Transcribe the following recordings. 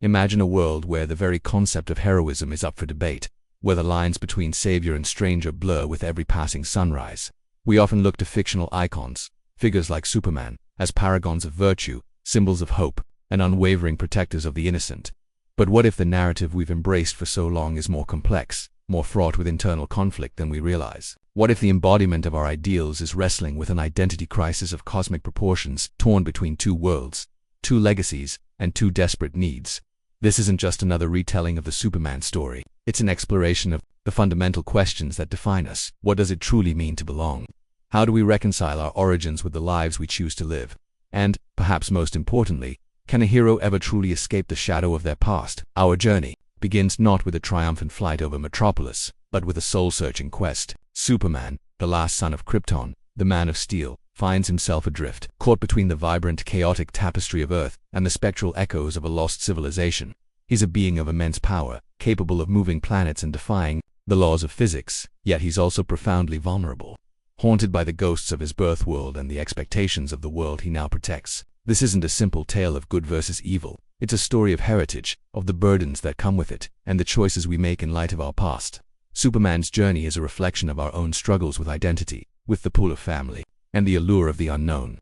Imagine a world where the very concept of heroism is up for debate, where the lines between savior and stranger blur with every passing sunrise. We often look to fictional icons, figures like Superman, as paragons of virtue, symbols of hope, and unwavering protectors of the innocent. But what if the narrative we've embraced for so long is more complex, more fraught with internal conflict than we realize? What if the embodiment of our ideals is wrestling with an identity crisis of cosmic proportions, torn between two worlds, two legacies, and two desperate needs? This isn't just another retelling of the Superman story. It's an exploration of the fundamental questions that define us. What does it truly mean to belong? How do we reconcile our origins with the lives we choose to live? And, perhaps most importantly, can a hero ever truly escape the shadow of their past? Our journey begins not with a triumphant flight over Metropolis, but with a soul-searching quest. Superman, the last son of Krypton, the Man of Steel, finds himself adrift, caught between the vibrant, chaotic tapestry of Earth and the spectral echoes of a lost civilization. He's a being of immense power, capable of moving planets and defying the laws of physics, yet he's also profoundly vulnerable, haunted by the ghosts of his birth world and the expectations of the world he now protects. This isn't a simple tale of good versus evil. It's a story of heritage, of the burdens that come with it, and the choices we make in light of our past. Superman's journey is a reflection of our own struggles with identity, with the pull of family, and the allure of the unknown.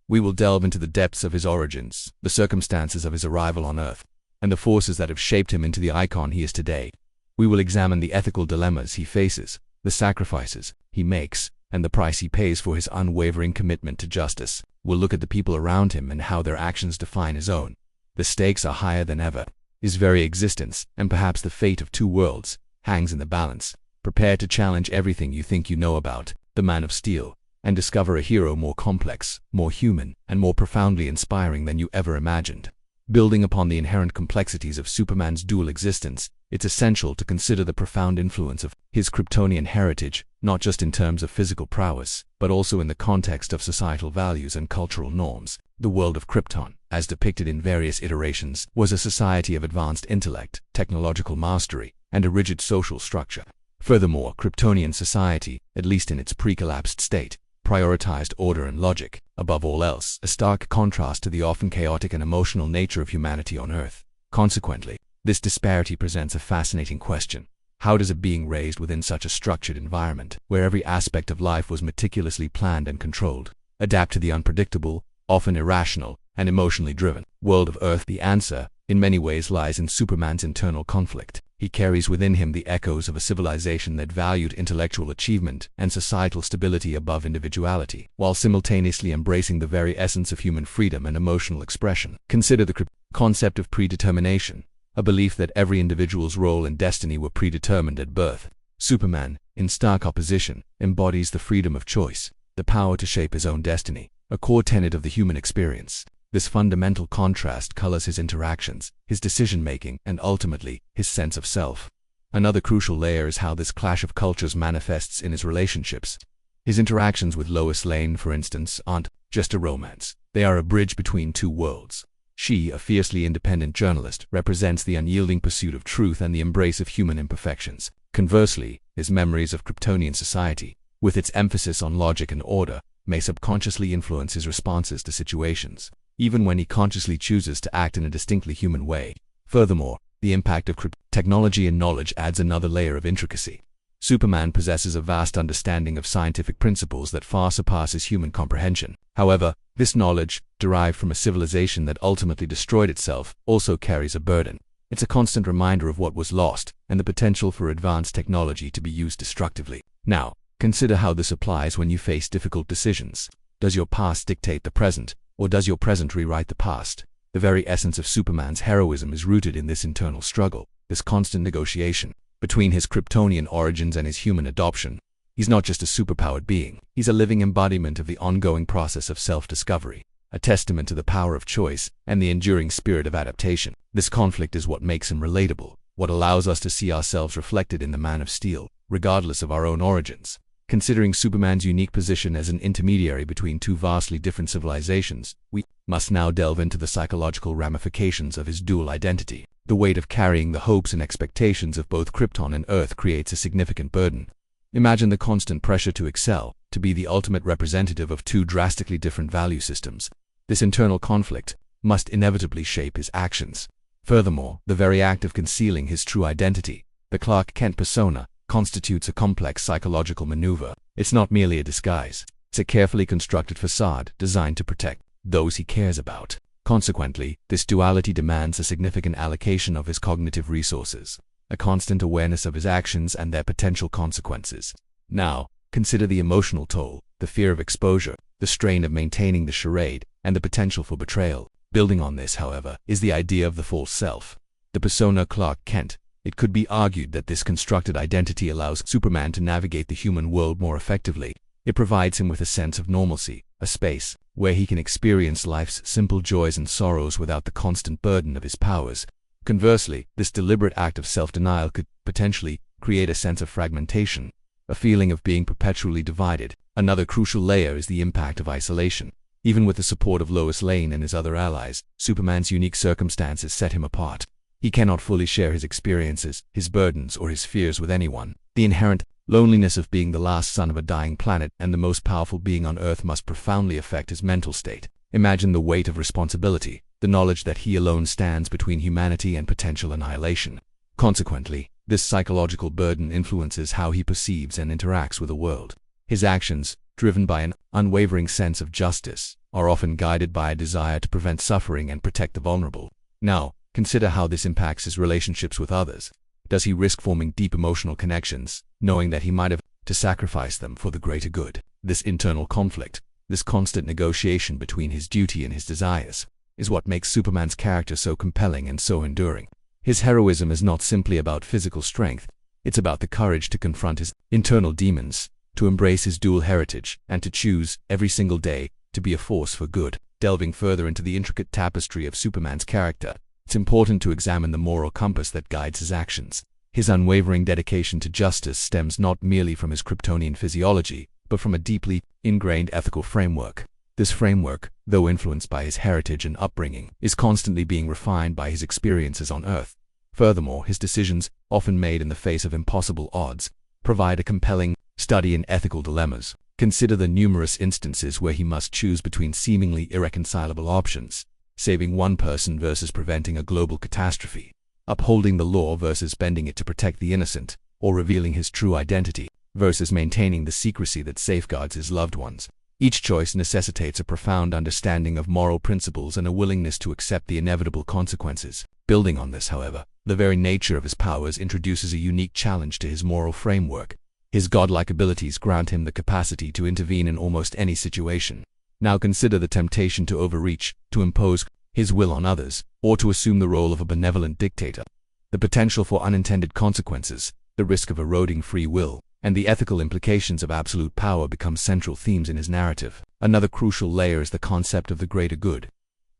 We will delve into the depths of his origins, the circumstances of his arrival on Earth, and the forces that have shaped him into the icon he is today. We will examine the ethical dilemmas he faces, the sacrifices he makes, and the price he pays for his unwavering commitment to justice. We'll look at the people around him and how their actions define his own. The stakes are higher than ever. His very existence, and perhaps the fate of two worlds, hangs in the balance. Prepare to challenge everything you think you know about the Man of Steel, and discover a hero more complex, more human, and more profoundly inspiring than you ever imagined. Building upon the inherent complexities of Superman's dual existence, it's essential to consider the profound influence of his Kryptonian heritage, not just in terms of physical prowess, but also in the context of societal values and cultural norms. The world of Krypton, as depicted in various iterations, was a society of advanced intellect, technological mastery, and a rigid social structure. Furthermore, Kryptonian society, at least in its pre-collapsed state, prioritized order and logic, above all else, a stark contrast to the often chaotic and emotional nature of humanity on Earth. Consequently, this disparity presents a fascinating question. How does a being raised within such a structured environment, where every aspect of life was meticulously planned and controlled, adapt to the unpredictable, often irrational, and emotionally driven world of Earth? The answer, in many ways, lies in Superman's internal conflict. He carries within him the echoes of a civilization that valued intellectual achievement and societal stability above individuality, while simultaneously embracing the very essence of human freedom and emotional expression. Consider the concept of predetermination, a belief that every individual's role and destiny were predetermined at birth. Superman, in stark opposition, embodies the freedom of choice, the power to shape his own destiny, a core tenet of the human experience. This fundamental contrast colors his interactions, his decision-making, and ultimately, his sense of self. Another crucial layer is how this clash of cultures manifests in his relationships. His interactions with Lois Lane, for instance, aren't just a romance. They are a bridge between two worlds. She, a fiercely independent journalist, represents the unyielding pursuit of truth and the embrace of human imperfections. Conversely, his memories of Kryptonian society, with its emphasis on logic and order, may subconsciously influence his responses to situations, even when he consciously chooses to act in a distinctly human way. Furthermore, the impact of technology and knowledge adds another layer of intricacy. Superman possesses a vast understanding of scientific principles that far surpasses human comprehension. However, this knowledge, derived from a civilization that ultimately destroyed itself, also carries a burden. It's a constant reminder of what was lost, and the potential for advanced technology to be used destructively. Now, consider how this applies when you face difficult decisions. Does your past dictate the present, or does your present rewrite the past? The very essence of Superman's heroism is rooted in this internal struggle, this constant negotiation between his Kryptonian origins and his human adoption. He's not just a superpowered being, he's a living embodiment of the ongoing process of self-discovery, a testament to the power of choice and the enduring spirit of adaptation. This conflict is what makes him relatable, what allows us to see ourselves reflected in the Man of Steel, regardless of our own origins. Considering Superman's unique position as an intermediary between two vastly different civilizations, we must now delve into the psychological ramifications of his dual identity. The weight of carrying the hopes and expectations of both Krypton and Earth creates a significant burden. Imagine the constant pressure to excel, to be the ultimate representative of two drastically different value systems. This internal conflict must inevitably shape his actions. Furthermore, the very act of concealing his true identity, the Clark Kent persona, constitutes a complex psychological maneuver. It's not merely a disguise. It's a carefully constructed facade designed to protect those he cares about. Consequently, this duality demands a significant allocation of his cognitive resources, a constant awareness of his actions and their potential consequences. Now, consider the emotional toll, the fear of exposure, the strain of maintaining the charade, and the potential for betrayal. Building on this, however, is the idea of the false self, the persona Clark Kent. It could be argued that this constructed identity allows Superman to navigate the human world more effectively. It provides him with a sense of normalcy, a space where he can experience life's simple joys and sorrows without the constant burden of his powers. Conversely, this deliberate act of self-denial could potentially create a sense of fragmentation, a feeling of being perpetually divided. Another crucial layer is the impact of isolation. Even with the support of Lois Lane and his other allies, Superman's unique circumstances set him apart. He cannot fully share his experiences, his burdens, or his fears with anyone. The inherent loneliness of being the last son of a dying planet and the most powerful being on Earth must profoundly affect his mental state. Imagine the weight of responsibility, the knowledge that he alone stands between humanity and potential annihilation. Consequently, this psychological burden influences how he perceives and interacts with the world. His actions, driven by an unwavering sense of justice, are often guided by a desire to prevent suffering and protect the vulnerable. Now, consider how this impacts his relationships with others. Does he risk forming deep emotional connections, knowing that he might have to sacrifice them for the greater good? This internal conflict, this constant negotiation between his duty and his desires, is what makes Superman's character so compelling and so enduring. His heroism is not simply about physical strength. It's about the courage to confront his internal demons, to embrace his dual heritage, and to choose, every single day, to be a force for good. Delving further into the intricate tapestry of Superman's character, it's important to examine the moral compass that guides his actions. His unwavering dedication to justice stems not merely from his Kryptonian physiology, but from a deeply ingrained ethical framework. This framework, though influenced by his heritage and upbringing, is constantly being refined by his experiences on Earth. Furthermore, his decisions, often made in the face of impossible odds, provide a compelling study in ethical dilemmas. Consider the numerous instances where he must choose between seemingly irreconcilable options: saving one person versus preventing a global catastrophe, upholding the law versus bending it to protect the innocent, or revealing his true identity versus maintaining the secrecy that safeguards his loved ones. Each choice necessitates a profound understanding of moral principles and a willingness to accept the inevitable consequences. Building on this, however, the very nature of his powers introduces a unique challenge to his moral framework. His godlike abilities grant him the capacity to intervene in almost any situation. Now consider the temptation to overreach, to impose his will on others, or to assume the role of a benevolent dictator. The potential for unintended consequences, the risk of eroding free will, and the ethical implications of absolute power become central themes in his narrative. Another crucial layer is the concept of the greater good,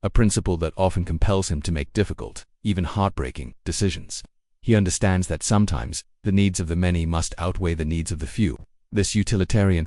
a principle that often compels him to make difficult, even heartbreaking, decisions. He understands that sometimes the needs of the many must outweigh the needs of the few. This utilitarian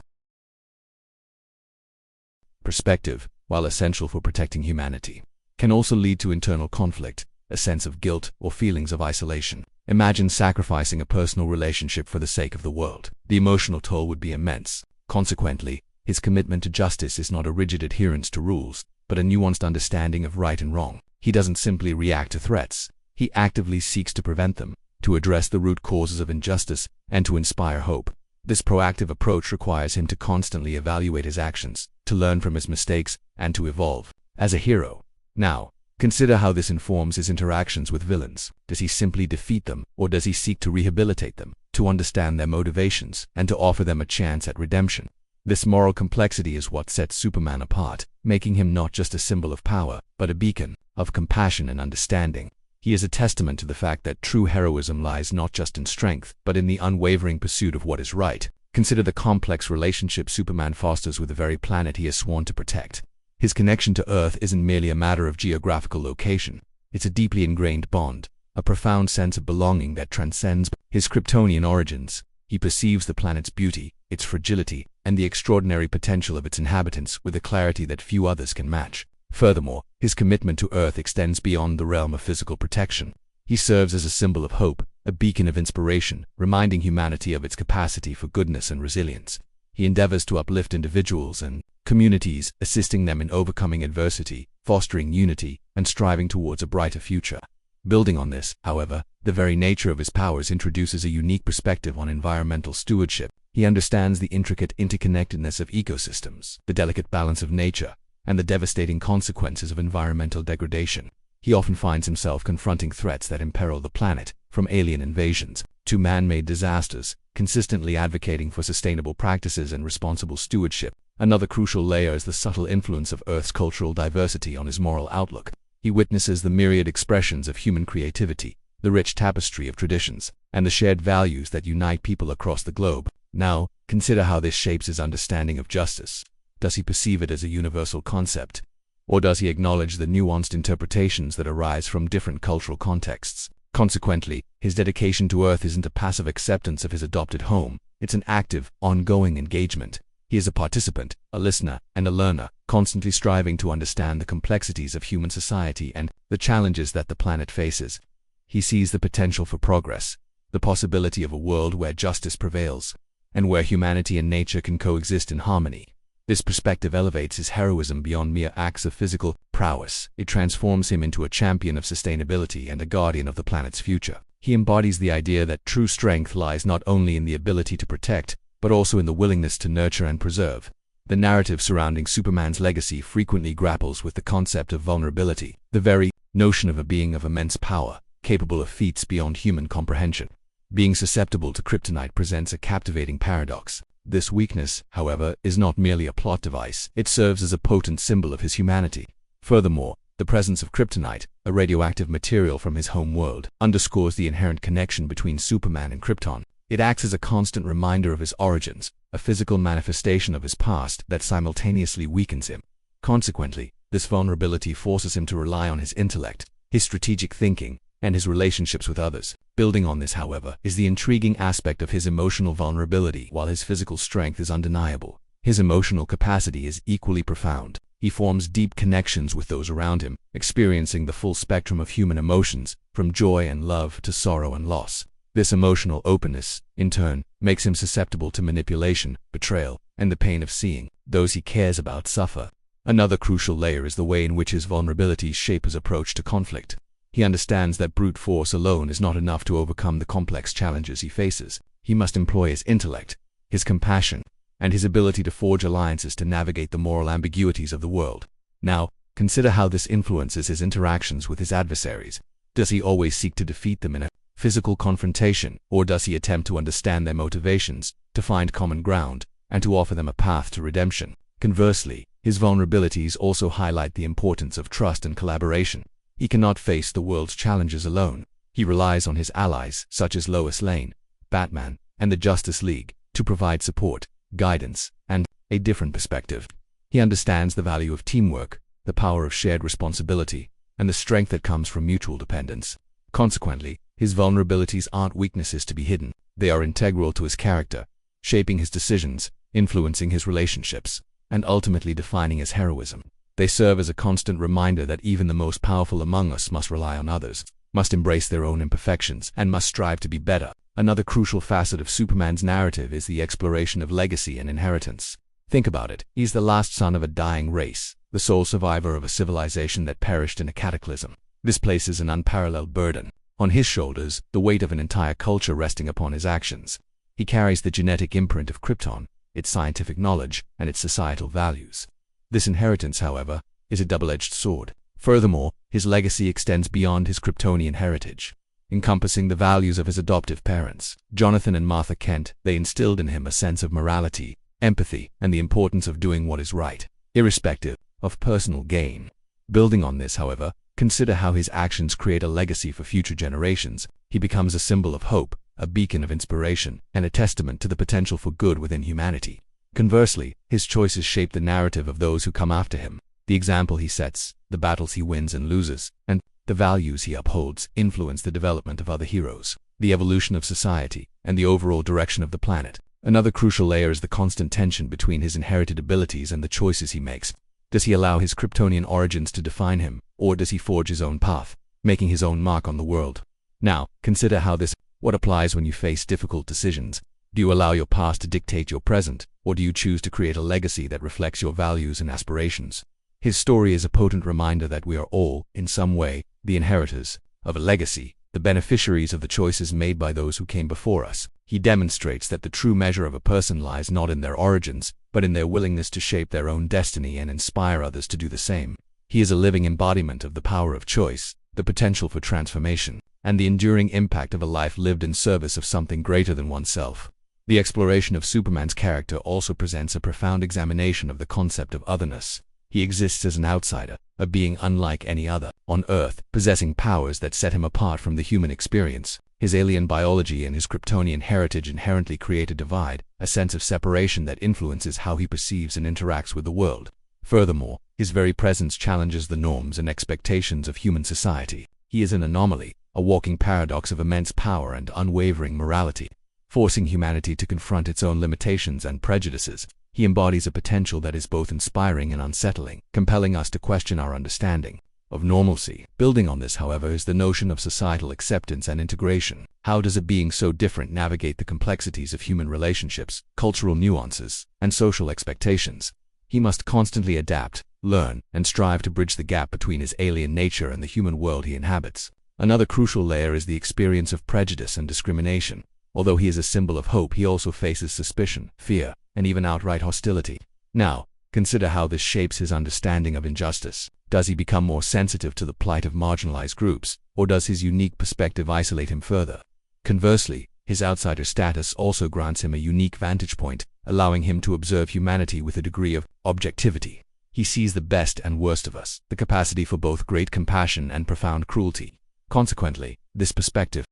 perspective, while essential for protecting humanity, can also lead to internal conflict, a sense of guilt, or feelings of isolation. Imagine sacrificing a personal relationship for the sake of the world. The emotional toll would be immense. Consequently, his commitment to justice is not a rigid adherence to rules, but a nuanced understanding of right and wrong. He doesn't simply react to threats. He actively seeks to prevent them, to address the root causes of injustice, and to inspire hope. This proactive approach requires him to constantly evaluate his actions, to learn from his mistakes, and to evolve as a hero. Now, consider how this informs his interactions with villains. Does he simply defeat them, or does he seek to rehabilitate them, to understand their motivations, and to offer them a chance at redemption? This moral complexity is what sets Superman apart, making him not just a symbol of power, but a beacon of compassion and understanding. He is a testament to the fact that true heroism lies not just in strength, but in the unwavering pursuit of what is right. Consider the complex relationship Superman fosters with the very planet he has sworn to protect. His connection to Earth isn't merely a matter of geographical location. It's a deeply ingrained bond, a profound sense of belonging that transcends his Kryptonian origins. He perceives the planet's beauty, its fragility, and the extraordinary potential of its inhabitants with a clarity that few others can match. Furthermore, his commitment to Earth extends beyond the realm of physical protection. He serves as a symbol of hope, a beacon of inspiration, reminding humanity of its capacity for goodness and resilience. He endeavors to uplift individuals and communities, assisting them in overcoming adversity, fostering unity, and striving towards a brighter future. Building on this, however, the very nature of his powers introduces a unique perspective on environmental stewardship. He understands the intricate interconnectedness of ecosystems, the delicate balance of nature, and the devastating consequences of environmental degradation. He often finds himself confronting threats that imperil the planet, from alien invasions to man-made disasters, consistently advocating for sustainable practices and responsible stewardship. Another crucial layer is the subtle influence of Earth's cultural diversity on his moral outlook. He witnesses the myriad expressions of human creativity, the rich tapestry of traditions, and the shared values that unite people across the globe. Now, consider how this shapes his understanding of justice. Does he perceive it as a universal concept, or does he acknowledge the nuanced interpretations that arise from different cultural contexts? Consequently, his dedication to Earth isn't a passive acceptance of his adopted home, it's an active, ongoing engagement. He is a participant, a listener, and a learner, constantly striving to understand the complexities of human society and the challenges that the planet faces. He sees the potential for progress, the possibility of a world where justice prevails, and where humanity and nature can coexist in harmony. This perspective elevates his heroism beyond mere acts of physical prowess. It transforms him into a champion of sustainability and a guardian of the planet's future. He embodies the idea that true strength lies not only in the ability to protect, but also in the willingness to nurture and preserve. The narrative surrounding Superman's legacy frequently grapples with the concept of vulnerability, the very notion of a being of immense power, capable of feats beyond human comprehension. Being susceptible to kryptonite presents a captivating paradox. This weakness, however, is not merely a plot device, it serves as a potent symbol of his humanity. Furthermore, the presence of kryptonite, a radioactive material from his home world, underscores the inherent connection between Superman and Krypton. It acts as a constant reminder of his origins, a physical manifestation of his past that simultaneously weakens him. Consequently, this vulnerability forces him to rely on his intellect, his strategic thinking, and his relationships with others. Building on this, however, is the intriguing aspect of his emotional vulnerability. While his physical strength is undeniable, his emotional capacity is equally profound. He forms deep connections with those around him, experiencing the full spectrum of human emotions, from joy and love to sorrow and loss. This emotional openness, in turn, makes him susceptible to manipulation, betrayal, and the pain of seeing those he cares about suffer. Another crucial layer is the way in which his vulnerabilities shape his approach to conflict. He understands that brute force alone is not enough to overcome the complex challenges he faces. He must employ his intellect, his compassion, and his ability to forge alliances to navigate the moral ambiguities of the world. Now, consider how this influences his interactions with his adversaries. Does he always seek to defeat them in a physical confrontation, or does he attempt to understand their motivations, to find common ground, and to offer them a path to redemption? Conversely, his vulnerabilities also highlight the importance of trust and collaboration. He cannot face the world's challenges alone. He relies on his allies, such as Lois Lane, Batman, and the Justice League, to provide support, guidance, and a different perspective. He understands the value of teamwork, the power of shared responsibility, and the strength that comes from mutual dependence. Consequently, his vulnerabilities aren't weaknesses to be hidden. They are integral to his character, shaping his decisions, influencing his relationships, and ultimately defining his heroism. They serve as a constant reminder that even the most powerful among us must rely on others, must embrace their own imperfections, and must strive to be better. Another crucial facet of Superman's narrative is the exploration of legacy and inheritance. Think about it. He's the last son of a dying race, the sole survivor of a civilization that perished in a cataclysm. This places an unparalleled burden on his shoulders, the weight of an entire culture resting upon his actions. He carries the genetic imprint of Krypton, its scientific knowledge, and its societal values. This inheritance, however, is a double-edged sword. Furthermore, his legacy extends beyond his Kryptonian heritage, encompassing the values of his adoptive parents, Jonathan and Martha Kent. They instilled in him a sense of morality, empathy, and the importance of doing what is right, irrespective of personal gain. Building on this, however, consider how his actions create a legacy for future generations. He becomes a symbol of hope, a beacon of inspiration, and a testament to the potential for good within humanity. Conversely, his choices shape the narrative of those who come after him. The example he sets, the battles he wins and loses, and the values he upholds influence the development of other heroes, the evolution of society, and the overall direction of the planet. Another crucial layer is the constant tension between his inherited abilities and the choices he makes. Does he allow his Kryptonian origins to define him, or does he forge his own path, making his own mark on the world? Now, consider how what applies when you face difficult decisions. Do you allow your past to dictate your present, or do you choose to create a legacy that reflects your values and aspirations? His story is a potent reminder that we are all, in some way, the inheritors, of a legacy, the beneficiaries of the choices made by those who came before us. He demonstrates that the true measure of a person lies not in their origins, but in their willingness to shape their own destiny and inspire others to do the same. He is a living embodiment of the power of choice, the potential for transformation, and the enduring impact of a life lived in service of something greater than oneself. The exploration of Superman's character also presents a profound examination of the concept of otherness. He exists as an outsider, a being unlike any other on Earth, possessing powers that set him apart from the human experience. His alien biology and his Kryptonian heritage inherently create a divide, a sense of separation that influences how he perceives and interacts with the world. Furthermore, his very presence challenges the norms and expectations of human society. He is an anomaly, a walking paradox of immense power and unwavering morality. Forcing humanity to confront its own limitations and prejudices, he embodies a potential that is both inspiring and unsettling, compelling us to question our understanding of normalcy. Building on this, however, is the notion of societal acceptance and integration. How does a being so different navigate the complexities of human relationships, cultural nuances, and social expectations? He must constantly adapt, learn, and strive to bridge the gap between his alien nature and the human world he inhabits. Another crucial layer is the experience of prejudice and discrimination. Although he is a symbol of hope, he also faces suspicion, fear, and even outright hostility. Now, consider how this shapes his understanding of injustice. Does he become more sensitive to the plight of marginalized groups, or does his unique perspective isolate him further? Conversely, his outsider status also grants him a unique vantage point, allowing him to observe humanity with a degree of objectivity. He sees the best and worst of us, the capacity for both great compassion and profound cruelty. Consequently, this perspective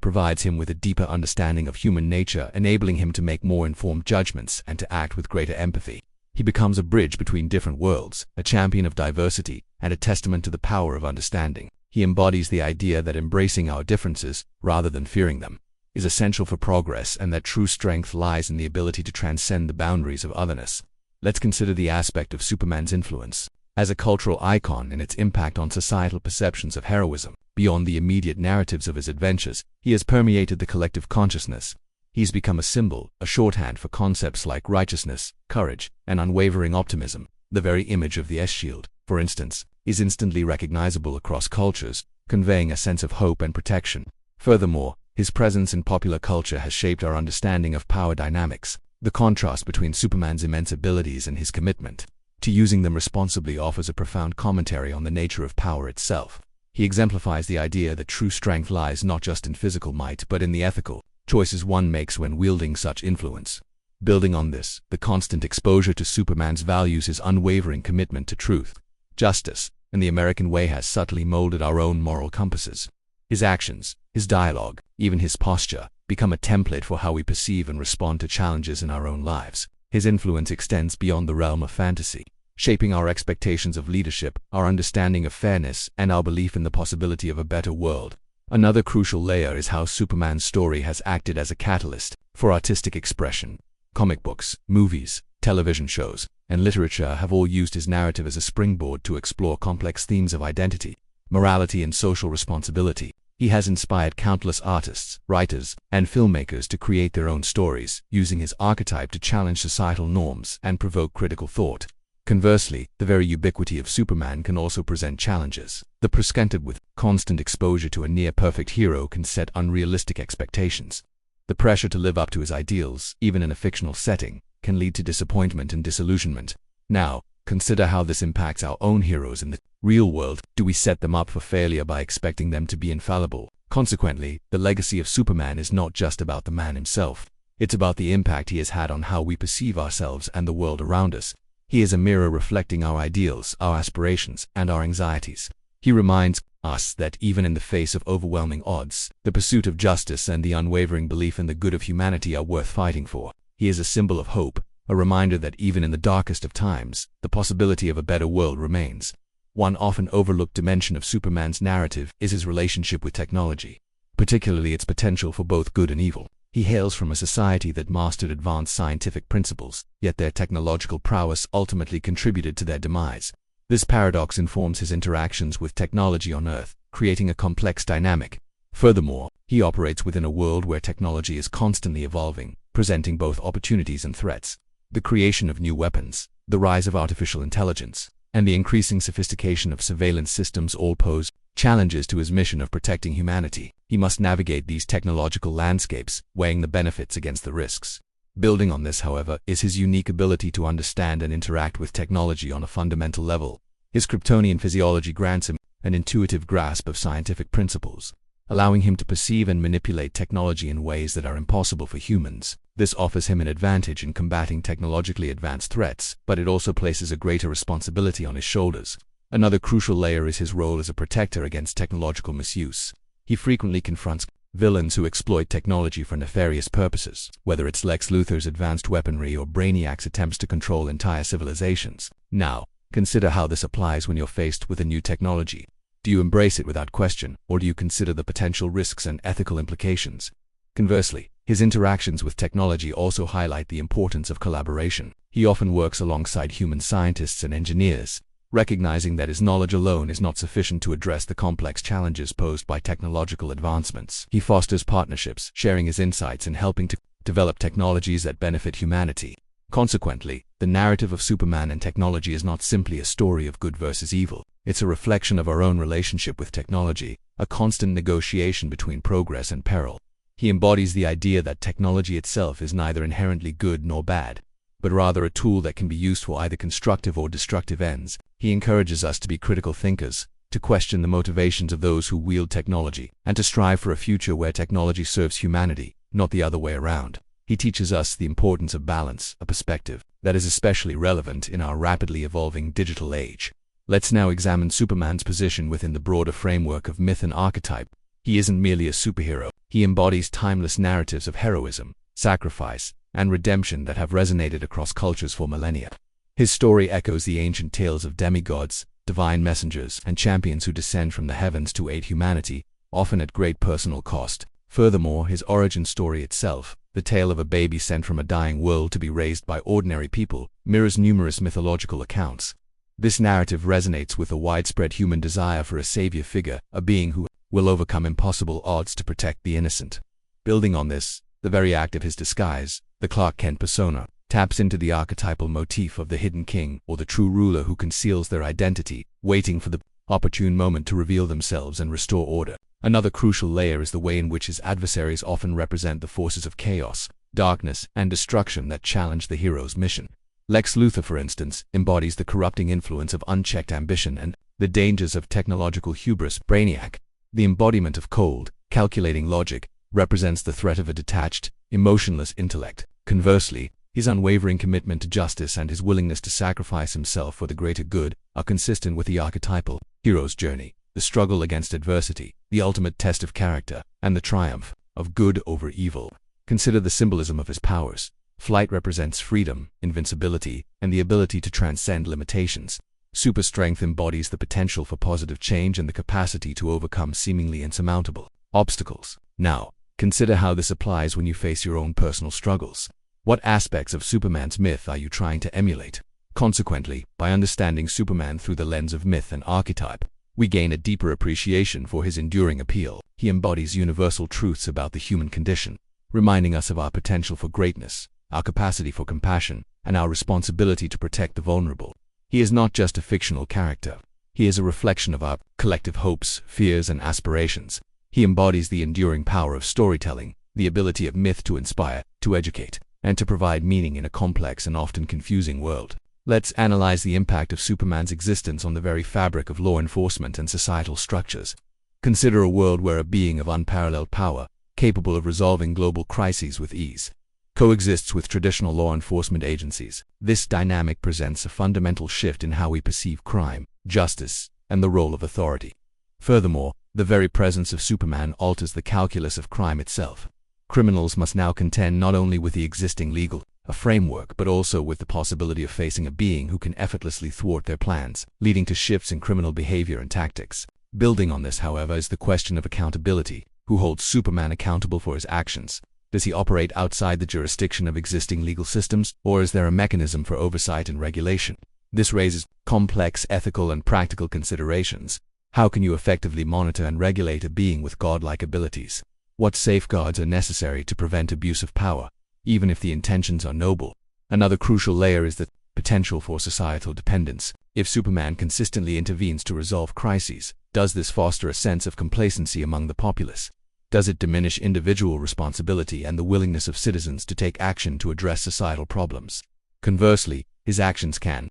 provides him with a deeper understanding of human nature, enabling him to make more informed judgments and to act with greater empathy. He becomes a bridge between different worlds, a champion of diversity, and a testament to the power of understanding. He embodies the idea that embracing our differences, rather than fearing them, is essential for progress, and that true strength lies in the ability to transcend the boundaries of otherness. Let's consider the aspect of Superman's influence. As a cultural icon and its impact on societal perceptions of heroism, beyond the immediate narratives of his adventures, he has permeated the collective consciousness. He's become a symbol, a shorthand for concepts like righteousness, courage, and unwavering optimism. The very image of the S-shield, for instance, is instantly recognizable across cultures, conveying a sense of hope and protection. Furthermore, his presence in popular culture has shaped our understanding of power dynamics. The contrast between Superman's immense abilities and his commitment to using them responsibly offers a profound commentary on the nature of power itself. He exemplifies the idea that true strength lies not just in physical might but in the ethical choices one makes when wielding such influence. Building on this, the constant exposure to Superman's values, his unwavering commitment to truth, justice, and the American way has subtly molded our own moral compasses. His actions, his dialogue, even his posture, become a template for how we perceive and respond to challenges in our own lives. His influence extends beyond the realm of fantasy, shaping our expectations of leadership, our understanding of fairness, and our belief in the possibility of a better world. Another crucial layer is how Superman's story has acted as a catalyst for artistic expression. Comic books, movies, television shows, and literature have all used his narrative as a springboard to explore complex themes of identity, morality, and social responsibility. He has inspired countless artists, writers, and filmmakers to create their own stories, using his archetype to challenge societal norms and provoke critical thought. Conversely, the very ubiquity of Superman can also present challenges. The presented with constant exposure to a near-perfect hero can set unrealistic expectations. The pressure to live up to his ideals, even in a fictional setting, can lead to disappointment and disillusionment. Now, consider how this impacts our own heroes in the real world. Do we set them up for failure by expecting them to be infallible? Consequently, the legacy of Superman is not just about the man himself. It's about the impact he has had on how we perceive ourselves and the world around us. He is a mirror reflecting our ideals, our aspirations, and our anxieties. He reminds us that even in the face of overwhelming odds, the pursuit of justice and the unwavering belief in the good of humanity are worth fighting for. He is a symbol of hope, a reminder that even in the darkest of times, the possibility of a better world remains. One often overlooked dimension of Superman's narrative is his relationship with technology, particularly its potential for both good and evil. He hails from a society that mastered advanced scientific principles, yet their technological prowess ultimately contributed to their demise. This paradox informs his interactions with technology on Earth, creating a complex dynamic. Furthermore, he operates within a world where technology is constantly evolving, presenting both opportunities and threats. The creation of new weapons, the rise of artificial intelligence, and the increasing sophistication of surveillance systems all pose challenges to his mission of protecting humanity. He must navigate these technological landscapes, weighing the benefits against the risks. Building on this, however, is his unique ability to understand and interact with technology on a fundamental level. His Kryptonian physiology grants him an intuitive grasp of scientific principles, allowing him to perceive and manipulate technology in ways that are impossible for humans. This offers him an advantage in combating technologically advanced threats, but it also places a greater responsibility on his shoulders. Another crucial layer is his role as a protector against technological misuse. He frequently confronts villains who exploit technology for nefarious purposes, whether it's Lex Luthor's advanced weaponry or Brainiac's attempts to control entire civilizations. Now, consider how this applies when you're faced with a new technology. Do you embrace it without question, or do you consider the potential risks and ethical implications? Conversely, his interactions with technology also highlight the importance of collaboration. He often works alongside human scientists and engineers, recognizing that his knowledge alone is not sufficient to address the complex challenges posed by technological advancements. He fosters partnerships, sharing his insights and helping to develop technologies that benefit humanity. Consequently, the narrative of Superman and technology is not simply a story of good versus evil. It's a reflection of our own relationship with technology, a constant negotiation between progress and peril. He embodies the idea that technology itself is neither inherently good nor bad, but rather a tool that can be used for either constructive or destructive ends. He encourages us to be critical thinkers, to question the motivations of those who wield technology, and to strive for a future where technology serves humanity, not the other way around. He teaches us the importance of balance, a perspective that is especially relevant in our rapidly evolving digital age. Let's now examine Superman's position within the broader framework of myth and archetype. He isn't merely a superhero. He embodies timeless narratives of heroism, sacrifice, and redemption that have resonated across cultures for millennia. His story echoes the ancient tales of demigods, divine messengers, and champions who descend from the heavens to aid humanity, often at great personal cost. Furthermore, his origin story itself, the tale of a baby sent from a dying world to be raised by ordinary people, mirrors numerous mythological accounts. This narrative resonates with a widespread human desire for a savior figure, a being who will overcome impossible odds to protect the innocent. Building on this, the very act of his disguise, the Clark Kent persona, taps into the archetypal motif of the hidden king or the true ruler who conceals their identity, waiting for the opportune moment to reveal themselves and restore order. Another crucial layer is the way in which his adversaries often represent the forces of chaos, darkness, and destruction that challenge the hero's mission. Lex Luthor, for instance, embodies the corrupting influence of unchecked ambition and the dangers of technological hubris. Brainiac, the embodiment of cold, calculating logic, represents the threat of a detached, emotionless intellect. Conversely, his unwavering commitment to justice and his willingness to sacrifice himself for the greater good are consistent with the archetypal hero's journey, the struggle against adversity, the ultimate test of character, and the triumph of good over evil. Consider the symbolism of his powers. Flight represents freedom, invincibility, and the ability to transcend limitations. Super strength embodies the potential for positive change and the capacity to overcome seemingly insurmountable obstacles. Now, consider how this applies when you face your own personal struggles. What aspects of Superman's myth are you trying to emulate? Consequently, by understanding Superman through the lens of myth and archetype, we gain a deeper appreciation for his enduring appeal. He embodies universal truths about the human condition, reminding us of our potential for greatness, our capacity for compassion, and our responsibility to protect the vulnerable. He is not just a fictional character. He is a reflection of our collective hopes, fears, and aspirations. He embodies the enduring power of storytelling, the ability of myth to inspire, to educate, and to provide meaning in a complex and often confusing world. Let's analyze the impact of Superman's existence on the very fabric of law enforcement and societal structures. Consider a world where a being of unparalleled power, capable of resolving global crises with ease, coexists with traditional law enforcement agencies. This dynamic presents a fundamental shift in how we perceive crime, justice, and the role of authority. Furthermore, the very presence of Superman alters the calculus of crime itself. Criminals must now contend not only with the existing legal framework, but also with the possibility of facing a being who can effortlessly thwart their plans, leading to shifts in criminal behavior and tactics. Building on this, however, is the question of accountability. Who holds Superman accountable for his actions? Does he operate outside the jurisdiction of existing legal systems, or is there a mechanism for oversight and regulation? This raises complex ethical and practical considerations. How can you effectively monitor and regulate a being with godlike abilities? What safeguards are necessary to prevent abuse of power, even if the intentions are noble? Another crucial layer is the potential for societal dependence. If Superman consistently intervenes to resolve crises, does this foster a sense of complacency among the populace? Does it diminish individual responsibility and the willingness of citizens to take action to address societal problems? Conversely, his actions can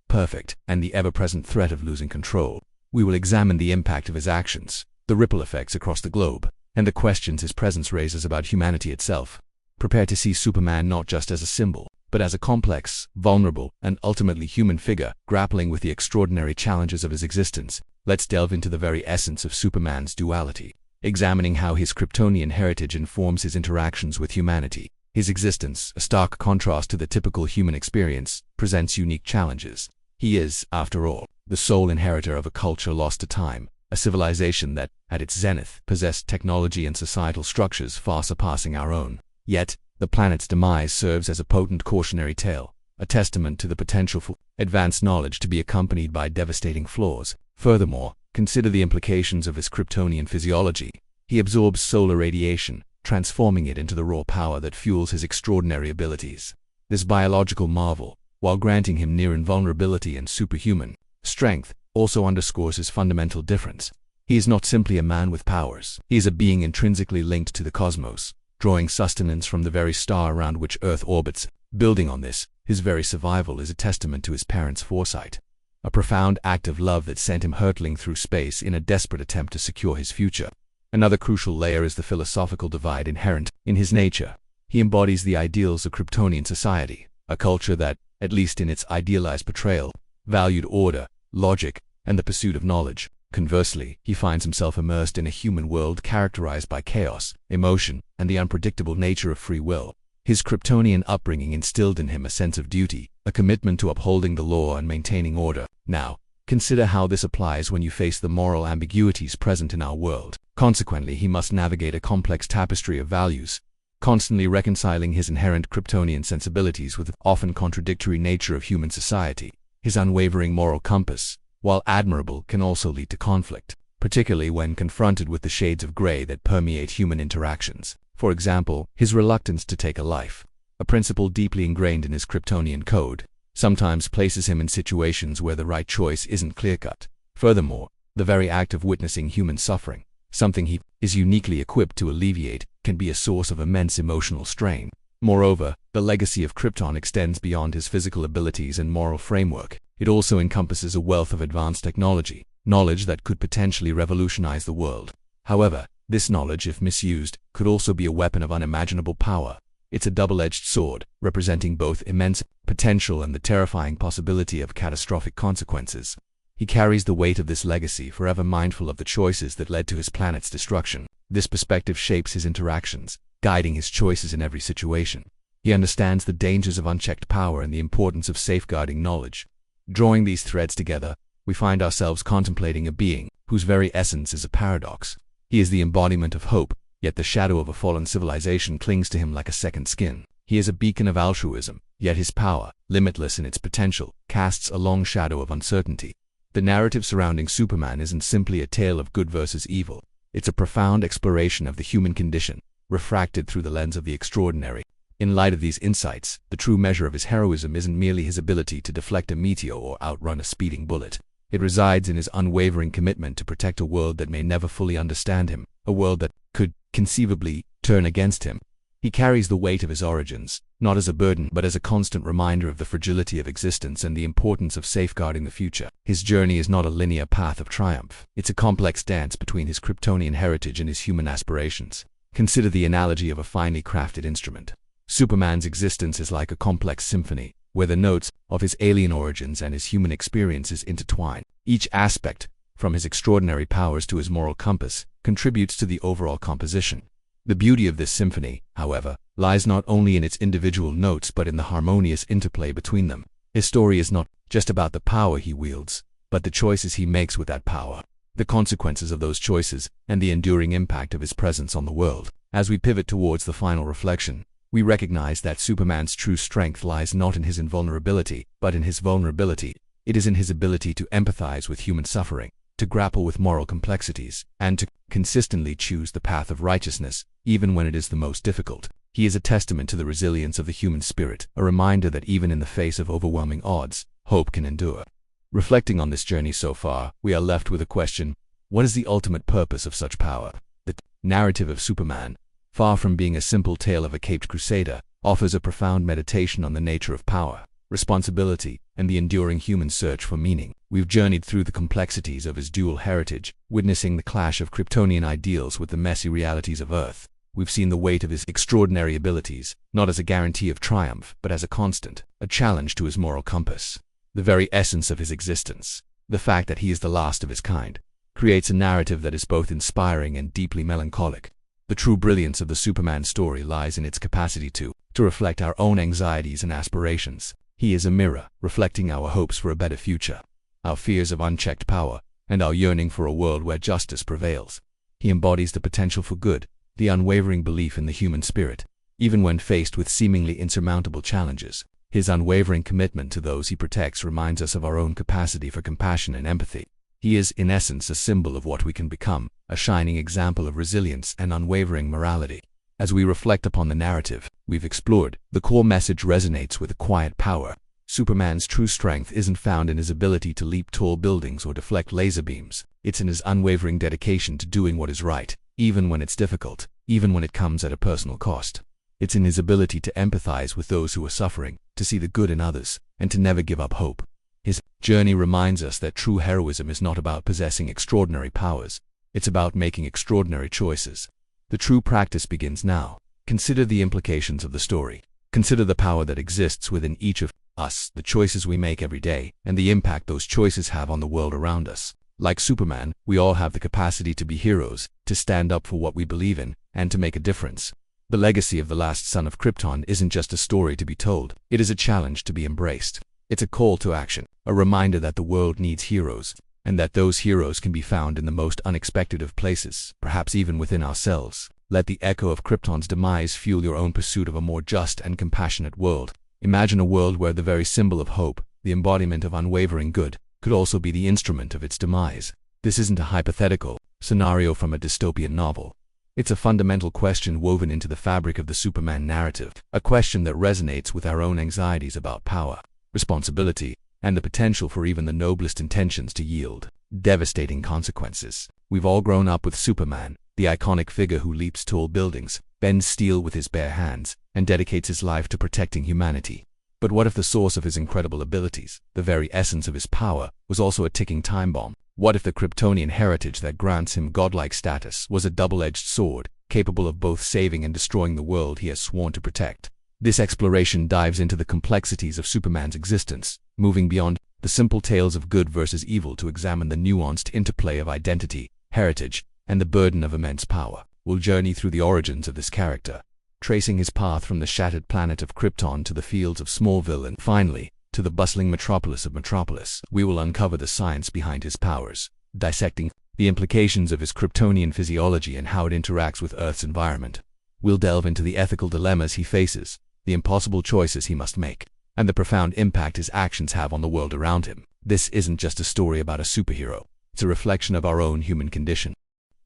perfect and the ever-present threat of losing control. We will examine the impact of his actions, the ripple effects across the globe, and the questions his presence raises about humanity itself. Prepare to see Superman not just as a symbol, but as a complex, vulnerable, and ultimately human figure, grappling with the extraordinary challenges of his existence. Let's delve into the very essence of Superman's duality, examining how his Kryptonian heritage informs his interactions with humanity. His existence, a stark contrast to the typical human experience, presents unique challenges. He is, after all, the sole inheritor of a culture lost to time, a civilization that, at its zenith, possessed technology and societal structures far surpassing our own. Yet, the planet's demise serves as a potent cautionary tale, a testament to the potential for advanced knowledge to be accompanied by devastating flaws. Furthermore, consider the implications of his Kryptonian physiology. He absorbs solar radiation, transforming it into the raw power that fuels his extraordinary abilities. This biological marvel, while granting him near invulnerability and superhuman strength, also underscores his fundamental difference. He is not simply a man with powers. He is a being intrinsically linked to the cosmos, drawing sustenance from the very star around which Earth orbits. Building on this, his very survival is a testament to his parents' foresight, a profound act of love that sent him hurtling through space in a desperate attempt to secure his future. Another crucial layer is the philosophical divide inherent in his nature. He embodies the ideals of Kryptonian society, a culture that, at least in its idealized portrayal, valued order, logic, and the pursuit of knowledge. Conversely, he finds himself immersed in a human world characterized by chaos, emotion, and the unpredictable nature of free will. His Kryptonian upbringing instilled in him a sense of duty, a commitment to upholding the law and maintaining order. Now, consider how this applies when you face the moral ambiguities present in our world. Consequently, he must navigate a complex tapestry of values, constantly reconciling his inherent Kryptonian sensibilities with the often contradictory nature of human society. His unwavering moral compass, while admirable, can also lead to conflict, particularly when confronted with the shades of gray that permeate human interactions. For example, his reluctance to take a life, a principle deeply ingrained in his Kryptonian code, sometimes places him in situations where the right choice isn't clear-cut. Furthermore, the very act of witnessing human suffering, something he is uniquely equipped to alleviate, can be a source of immense emotional strain. Moreover, the legacy of Krypton extends beyond his physical abilities and moral framework. It also encompasses a wealth of advanced technology, knowledge that could potentially revolutionize the world. However, this knowledge, if misused, could also be a weapon of unimaginable power. It's a double-edged sword, representing both immense potential and the terrifying possibility of catastrophic consequences. He carries the weight of this legacy, forever mindful of the choices that led to his planet's destruction. This perspective shapes his interactions, guiding his choices in every situation. He understands the dangers of unchecked power and the importance of safeguarding knowledge. Drawing these threads together, we find ourselves contemplating a being whose very essence is a paradox. He is the embodiment of hope, yet the shadow of a fallen civilization clings to him like a second skin. He is a beacon of altruism, yet his power, limitless in its potential, casts a long shadow of uncertainty. The narrative surrounding Superman isn't simply a tale of good versus evil. It's a profound exploration of the human condition, refracted through the lens of the extraordinary. In light of these insights, the true measure of his heroism isn't merely his ability to deflect a meteor or outrun a speeding bullet. It resides in his unwavering commitment to protect a world that may never fully understand him, a world that could conceivably turn against him. He carries the weight of his origins, not as a burden but as a constant reminder of the fragility of existence and the importance of safeguarding the future. His journey is not a linear path of triumph. It's a complex dance between his Kryptonian heritage and his human aspirations. Consider the analogy of a finely crafted instrument. Superman's existence is like a complex symphony, where the notes of his alien origins and his human experiences intertwine. Each aspect, from his extraordinary powers to his moral compass, contributes to the overall composition. The beauty of this symphony, however, lies not only in its individual notes but in the harmonious interplay between them. His story is not just about the power he wields, but the choices he makes with that power, the consequences of those choices, and the enduring impact of his presence on the world. As we pivot towards the final reflection, we recognize that Superman's true strength lies not in his invulnerability, but in his vulnerability. It is in his ability to empathize with human suffering, to grapple with moral complexities, and to consistently choose the path of righteousness, even when it is the most difficult. He is a testament to the resilience of the human spirit, a reminder that even in the face of overwhelming odds, hope can endure. Reflecting on this journey so far, we are left with a question: what is the ultimate purpose of such power? The narrative of Superman, far from being a simple tale of a caped crusader, offers a profound meditation on the nature of power, responsibility, and the enduring human search for meaning. We've journeyed through the complexities of his dual heritage, witnessing the clash of Kryptonian ideals with the messy realities of Earth. We've seen the weight of his extraordinary abilities, not as a guarantee of triumph, but as a constant, a challenge to his moral compass. The very essence of his existence, the fact that he is the last of his kind, creates a narrative that is both inspiring and deeply melancholic. The true brilliance of the Superman story lies in its capacity to reflect our own anxieties and aspirations. He is a mirror, reflecting our hopes for a better future, our fears of unchecked power, and our yearning for a world where justice prevails. He embodies the potential for good, the unwavering belief in the human spirit, even when faced with seemingly insurmountable challenges. His unwavering commitment to those he protects reminds us of our own capacity for compassion and empathy. He is, in essence, a symbol of what we can become, a shining example of resilience and unwavering morality. As we reflect upon the narrative we've explored, the core message resonates with a quiet power. Superman's true strength isn't found in his ability to leap tall buildings or deflect laser beams. It's in his unwavering dedication to doing what is right, even when it's difficult, even when it comes at a personal cost. It's in his ability to empathize with those who are suffering, to see the good in others, and to never give up hope. His journey reminds us that true heroism is not about possessing extraordinary powers. It's about making extraordinary choices. The true practice begins now. Consider the implications of the story. Consider the power that exists within each of us, the choices we make every day, and the impact those choices have on the world around us. Like Superman, we all have the capacity to be heroes, to stand up for what we believe in, and to make a difference. The legacy of the last son of Krypton isn't just a story to be told. It is a challenge to be embraced. It's a call to action, a reminder that the world needs heroes, and that those heroes can be found in the most unexpected of places, perhaps even within ourselves. Let the echo of Krypton's demise fuel your own pursuit of a more just and compassionate world. Imagine a world where the very symbol of hope, the embodiment of unwavering good, could also be the instrument of its demise. This isn't a hypothetical scenario from a dystopian novel. It's a fundamental question woven into the fabric of the Superman narrative, a question that resonates with our own anxieties about power, responsibility, and the potential for even the noblest intentions to yield devastating consequences. We've all grown up with Superman, the iconic figure who leaps tall buildings, bends steel with his bare hands, and dedicates his life to protecting humanity. But what if the source of his incredible abilities, the very essence of his power, was also a ticking time bomb? What if the Kryptonian heritage that grants him godlike status was a double-edged sword, capable of both saving and destroying the world he has sworn to protect? This exploration dives into the complexities of Superman's existence, moving beyond the simple tales of good versus evil to examine the nuanced interplay of identity, heritage, and the burden of immense power. We'll journey through the origins of this character, tracing his path from the shattered planet of Krypton to the fields of Smallville and, finally, to the bustling metropolis of Metropolis. We will uncover the science behind his powers, dissecting the implications of his Kryptonian physiology and how it interacts with Earth's environment. We'll delve into the ethical dilemmas he faces, the impossible choices he must make, and the profound impact his actions have on the world around him. This isn't just a story about a superhero. It's a reflection of our own human condition.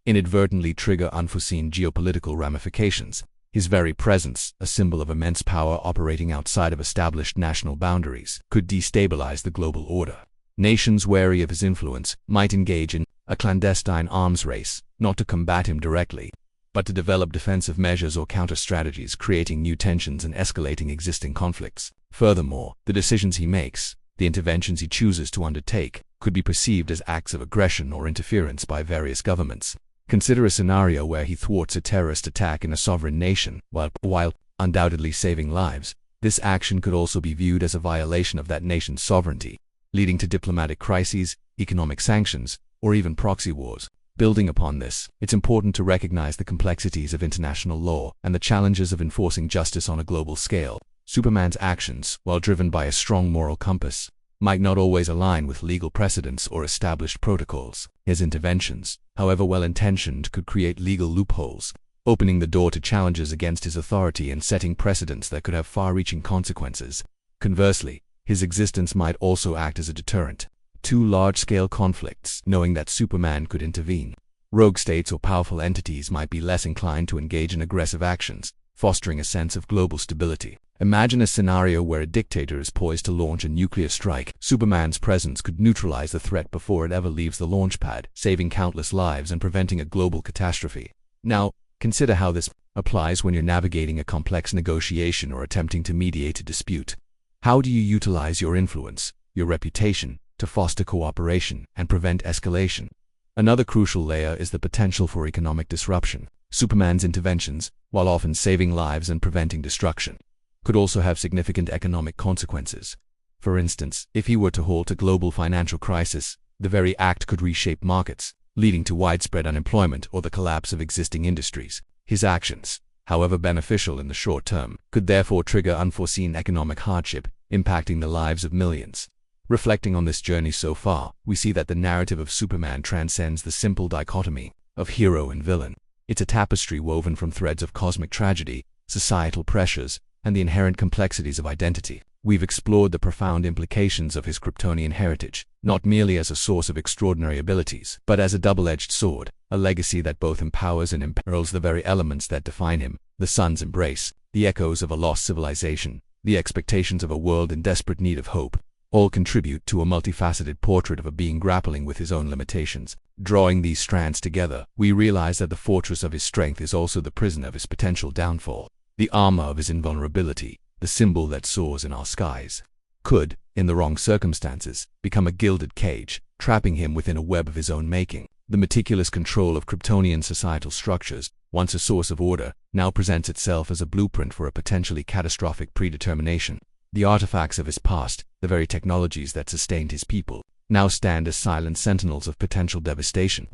Inadvertently trigger unforeseen geopolitical ramifications. His very presence, a symbol of immense power operating outside of established national boundaries, could destabilize the global order. Nations wary of his influence might engage in a clandestine arms race, not to combat him directly, but to develop defensive measures or counter-strategies, creating new tensions and escalating existing conflicts. Furthermore, the decisions he makes, the interventions he chooses to undertake, could be perceived as acts of aggression or interference by various governments. Consider a scenario where he thwarts a terrorist attack in a sovereign nation, while undoubtedly saving lives. This action could also be viewed as a violation of that nation's sovereignty, leading to diplomatic crises, economic sanctions, or even proxy wars. Building upon this, it's important to recognize the complexities of international law and the challenges of enforcing justice on a global scale. Superman's actions, while driven by a strong moral compass, might not always align with legal precedents or established protocols. His interventions, however well-intentioned, could create legal loopholes, opening the door to challenges against his authority and setting precedents that could have far-reaching consequences. Conversely, his existence might also act as a deterrent to large-scale conflicts, knowing that Superman could intervene. Rogue states or powerful entities might be less inclined to engage in aggressive actions, fostering a sense of global stability. Imagine a scenario where a dictator is poised to launch a nuclear strike. Superman's presence could neutralize the threat before it ever leaves the launch pad, saving countless lives and preventing a global catastrophe. Now, consider how this applies when you're navigating a complex negotiation or attempting to mediate a dispute. How do you utilize your influence, your reputation, to foster cooperation and prevent escalation? Another crucial layer is the potential for economic disruption. Superman's interventions, while often saving lives and preventing destruction, could also have significant economic consequences. For instance, if he were to halt a global financial crisis, the very act could reshape markets, leading to widespread unemployment or the collapse of existing industries. His actions, however beneficial in the short term, could therefore trigger unforeseen economic hardship, impacting the lives of millions. Reflecting on this journey so far, we see that the narrative of Superman transcends the simple dichotomy of hero and villain. It's a tapestry woven from threads of cosmic tragedy, societal pressures, and the inherent complexities of identity. We've explored the profound implications of his Kryptonian heritage, not merely as a source of extraordinary abilities, but as a double-edged sword, a legacy that both empowers and imperils the very elements that define him: the sun's embrace, the echoes of a lost civilization, the expectations of a world in desperate need of hope. All contribute to a multifaceted portrait of a being grappling with his own limitations. Drawing these strands together, we realize that the fortress of his strength is also the prison of his potential downfall. The armor of his invulnerability, the symbol that soars in our skies, could, in the wrong circumstances, become a gilded cage, trapping him within a web of his own making. The meticulous control of Kryptonian societal structures, once a source of order, now presents itself as a blueprint for a potentially catastrophic predetermination. The artifacts of his past, the very technologies that sustained his people, now stand as silent sentinels of potential devastation.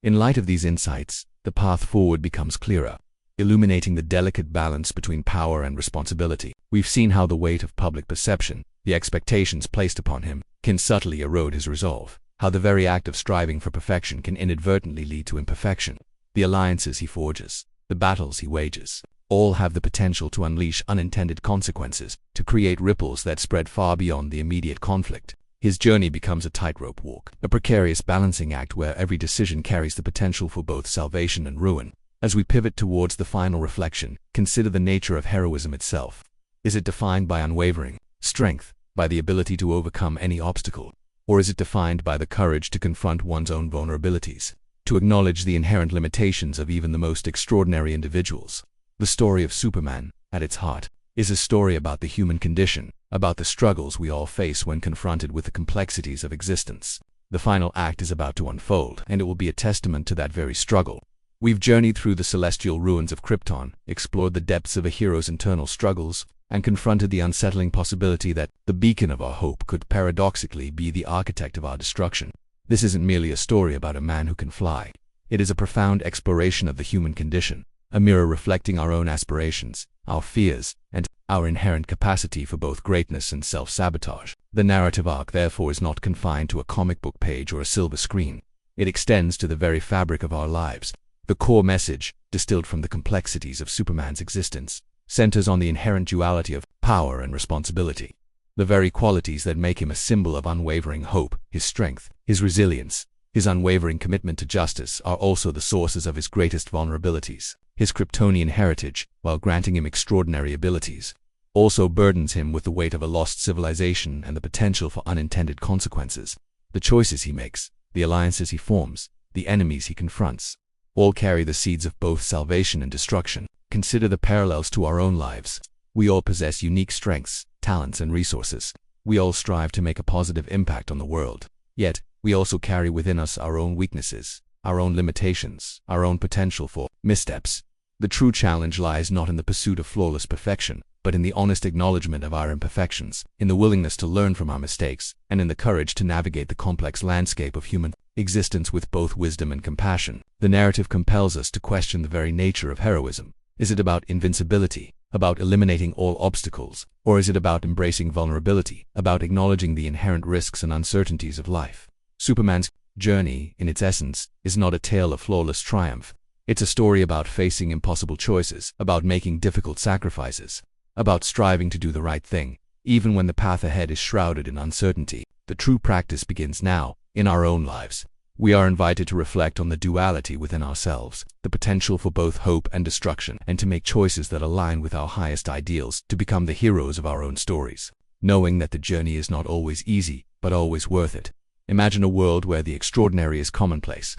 In light of these insights, the path forward becomes clearer, illuminating the delicate balance between power and responsibility. We've seen how the weight of public perception, the expectations placed upon him, can subtly erode his resolve, how the very act of striving for perfection can inadvertently lead to imperfection. The alliances he forges, the battles he wages, all have the potential to unleash unintended consequences, to create ripples that spread far beyond the immediate conflict. His journey becomes a tightrope walk, a precarious balancing act where every decision carries the potential for both salvation and ruin. As we pivot towards the final reflection, consider the nature of heroism itself. Is it defined by unwavering strength, by the ability to overcome any obstacle, or is it defined by the courage to confront one's own vulnerabilities, to acknowledge the inherent limitations of even the most extraordinary individuals? The story of Superman, at its heart, is a story about the human condition, about the struggles we all face when confronted with the complexities of existence. The final act is about to unfold, and it will be a testament to that very struggle. We've journeyed through the celestial ruins of Krypton, explored the depths of a hero's internal struggles, and confronted the unsettling possibility that the beacon of our hope could paradoxically be the architect of our destruction. This isn't merely a story about a man who can fly. It is a profound exploration of the human condition, a mirror reflecting our own aspirations, our fears, and our inherent capacity for both greatness and self-sabotage. The narrative arc, therefore, is not confined to a comic book page or a silver screen. It extends to the very fabric of our lives. The core message, distilled from the complexities of Superman's existence, centers on the inherent duality of power and responsibility. The very qualities that make him a symbol of unwavering hope, his strength, his resilience, his unwavering commitment to justice, are also the sources of his greatest vulnerabilities. His Kryptonian heritage, while granting him extraordinary abilities, also burdens him with the weight of a lost civilization and the potential for unintended consequences. The choices he makes, the alliances he forms, the enemies he confronts, all carry the seeds of both salvation and destruction. Consider the parallels to our own lives. We all possess unique strengths, talents, and resources. We all strive to make a positive impact on the world. Yet, we also carry within us our own weaknesses, our own limitations, our own potential for missteps. The true challenge lies not in the pursuit of flawless perfection, but in the honest acknowledgement of our imperfections, in the willingness to learn from our mistakes, and in the courage to navigate the complex landscape of human existence with both wisdom and compassion. The narrative compels us to question the very nature of heroism. Is it about invincibility, about eliminating all obstacles, or is it about embracing vulnerability, about acknowledging the inherent risks and uncertainties of life? Superman's journey, in its essence, is not a tale of flawless triumph. It's a story about facing impossible choices, about making difficult sacrifices, about striving to do the right thing, even when the path ahead is shrouded in uncertainty. The true practice begins now, in our own lives. we are invited to reflect on the duality within ourselves, the potential for both hope and destruction, and to make choices that align with our highest ideals to become the heroes of our own stories, knowing that the journey is not always easy, but always worth it. Imagine a world where the extraordinary is commonplace,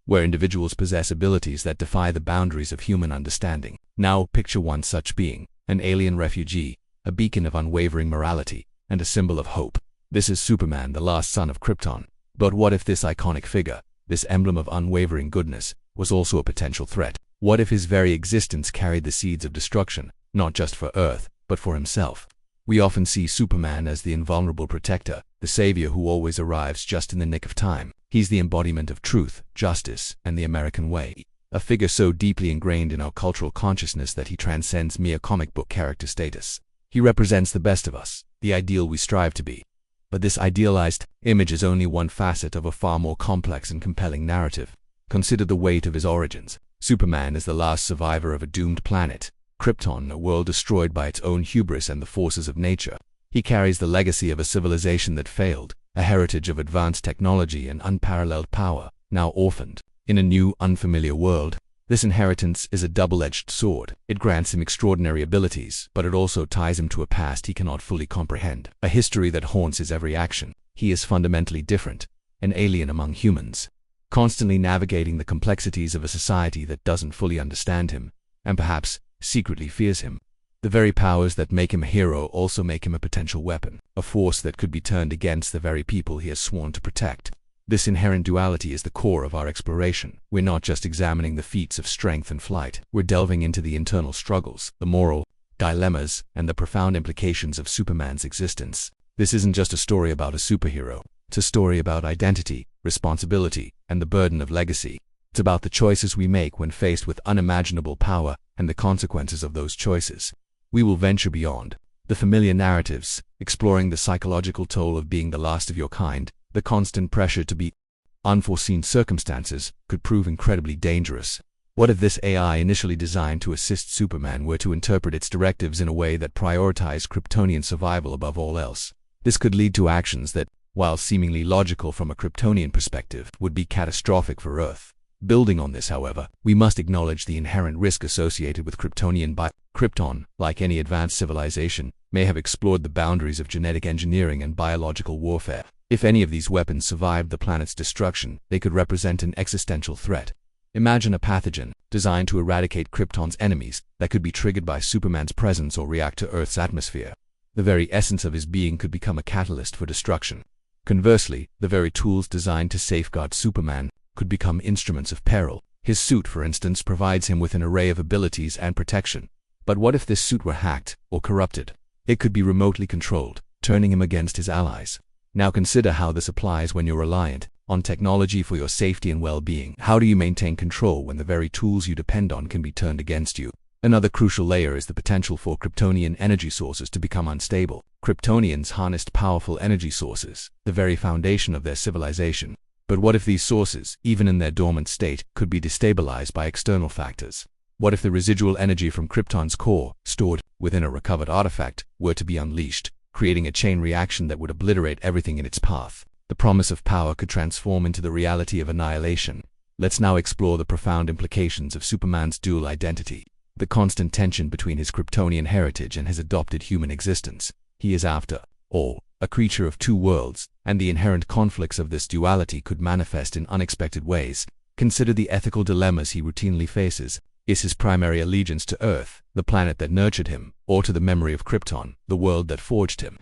where individuals possess abilities that defy the boundaries of human understanding. Now picture one such being, an alien refugee, a beacon of unwavering morality, and a symbol of hope. This is Superman, the last son of Krypton. But what if this iconic figure, this emblem of unwavering goodness, was also a potential threat? What if his very existence carried the seeds of destruction, not just for Earth, but for himself? We often see Superman as the invulnerable protector, the savior who always arrives just in the nick of time. He's the embodiment of truth, justice, and the American way. A figure so deeply ingrained in our cultural consciousness that he transcends mere comic book character status. He represents the best of us, the ideal we strive to be. But this idealized image is only one facet of a far more complex and compelling narrative. Consider the weight of his origins. Superman is the last survivor of a doomed planet, Krypton, a world destroyed by its own hubris and the forces of nature. He carries the legacy of a civilization that failed, a heritage of advanced technology and unparalleled power, now orphaned. In a new, unfamiliar world, this inheritance is a double-edged sword. It grants him extraordinary abilities, but it also ties him to a past he cannot fully comprehend, a history that haunts his every action. He is fundamentally different, an alien among humans, constantly navigating the complexities of a society that doesn't fully understand him, and perhaps secretly fears him. The very powers that make him a hero also make him a potential weapon, a force that could be turned against the very people he has sworn to protect. This inherent duality is the core of our exploration. We're not just examining the feats of strength and flight. We're delving into the internal struggles, the moral dilemmas, and the profound implications of Superman's existence. This isn't just a story about a superhero. It's a story about identity, responsibility, and the burden of legacy. It's about the choices we make when faced with unimaginable power and the consequences of those choices. We will venture beyond the familiar narratives, exploring the psychological toll of being the last of your kind. The constant pressure to beat unforeseen circumstances could prove incredibly dangerous. What if this AI, initially designed to assist Superman, were to interpret its directives in a way that prioritized Kryptonian survival above all else? This could lead to actions that, while seemingly logical from a Kryptonian perspective, would be catastrophic for Earth. Building on this, however, we must acknowledge the inherent risk associated with Kryptonian Krypton, like any advanced civilization, may have explored the boundaries of genetic engineering and biological warfare. If any of these weapons survived the planet's destruction, they could represent an existential threat. Imagine a pathogen, designed to eradicate Krypton's enemies, that could be triggered by Superman's presence or react to Earth's atmosphere. The very essence of his being could become a catalyst for destruction. Conversely, the very tools designed to safeguard Superman could become instruments of peril. His suit, for instance, provides him with an array of abilities and protection. But what if this suit were hacked or corrupted? It could be remotely controlled, turning him against his allies. Now consider how this applies when you're reliant on technology for your safety and well-being. How do you maintain control when the very tools you depend on can be turned against you? Another crucial layer is the potential for Kryptonian energy sources to become unstable. Kryptonians harnessed powerful energy sources, the very foundation of their civilization. But what if these sources, even in their dormant state, could be destabilized by external factors? What if the residual energy from Krypton's core, stored within a recovered artifact, were to be unleashed, creating a chain reaction that would obliterate everything in its path? The promise of power could transform into the reality of annihilation. Let's now explore the profound implications of Superman's dual identity, the constant tension between his Kryptonian heritage and his adopted human existence. He is, after all, a creature of two worlds, and the inherent conflicts of this duality could manifest in unexpected ways. Consider the ethical dilemmas he routinely faces. Is his primary allegiance to Earth, the planet that nurtured him, or to the memory of Krypton, the world that forged him?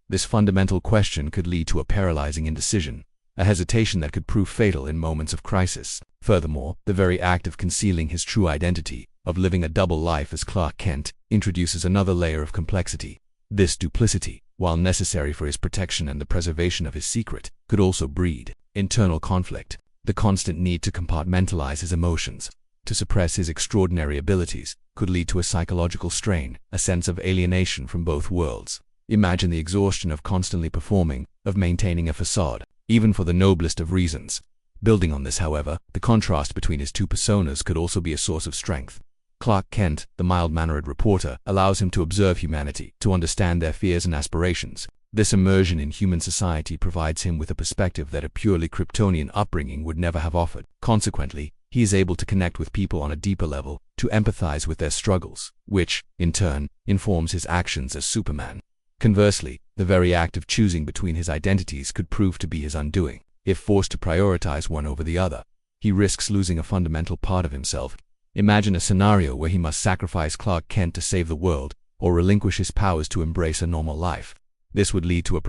This fundamental question could lead to a paralyzing indecision, a hesitation that could prove fatal in moments of crisis. Furthermore, the very act of concealing his true identity, of living a double life as Clark Kent, introduces another layer of complexity. This duplicity, while necessary for his protection and the preservation of his secret, could also breed internal conflict. The constant need to compartmentalize his emotions, to suppress his extraordinary abilities, could lead to a psychological strain, a sense of alienation from both worlds. Imagine the exhaustion of constantly performing, of maintaining a facade, even for the noblest of reasons. Building on this, however, the contrast between his two personas could also be a source of strength. Clark Kent, the mild-mannered reporter, allows him to observe humanity, to understand their fears and aspirations. This immersion in human society provides him with a perspective that a purely Kryptonian upbringing would never have offered. Consequently, he is able to connect with people on a deeper level, to empathize with their struggles, which, in turn, informs his actions as Superman. Conversely, the very act of choosing between his identities could prove to be his undoing. If forced to prioritize one over the other, he risks losing a fundamental part of himself. Imagine a scenario where he must sacrifice Clark Kent to save the world, or relinquish his powers to embrace a normal life. This would lead to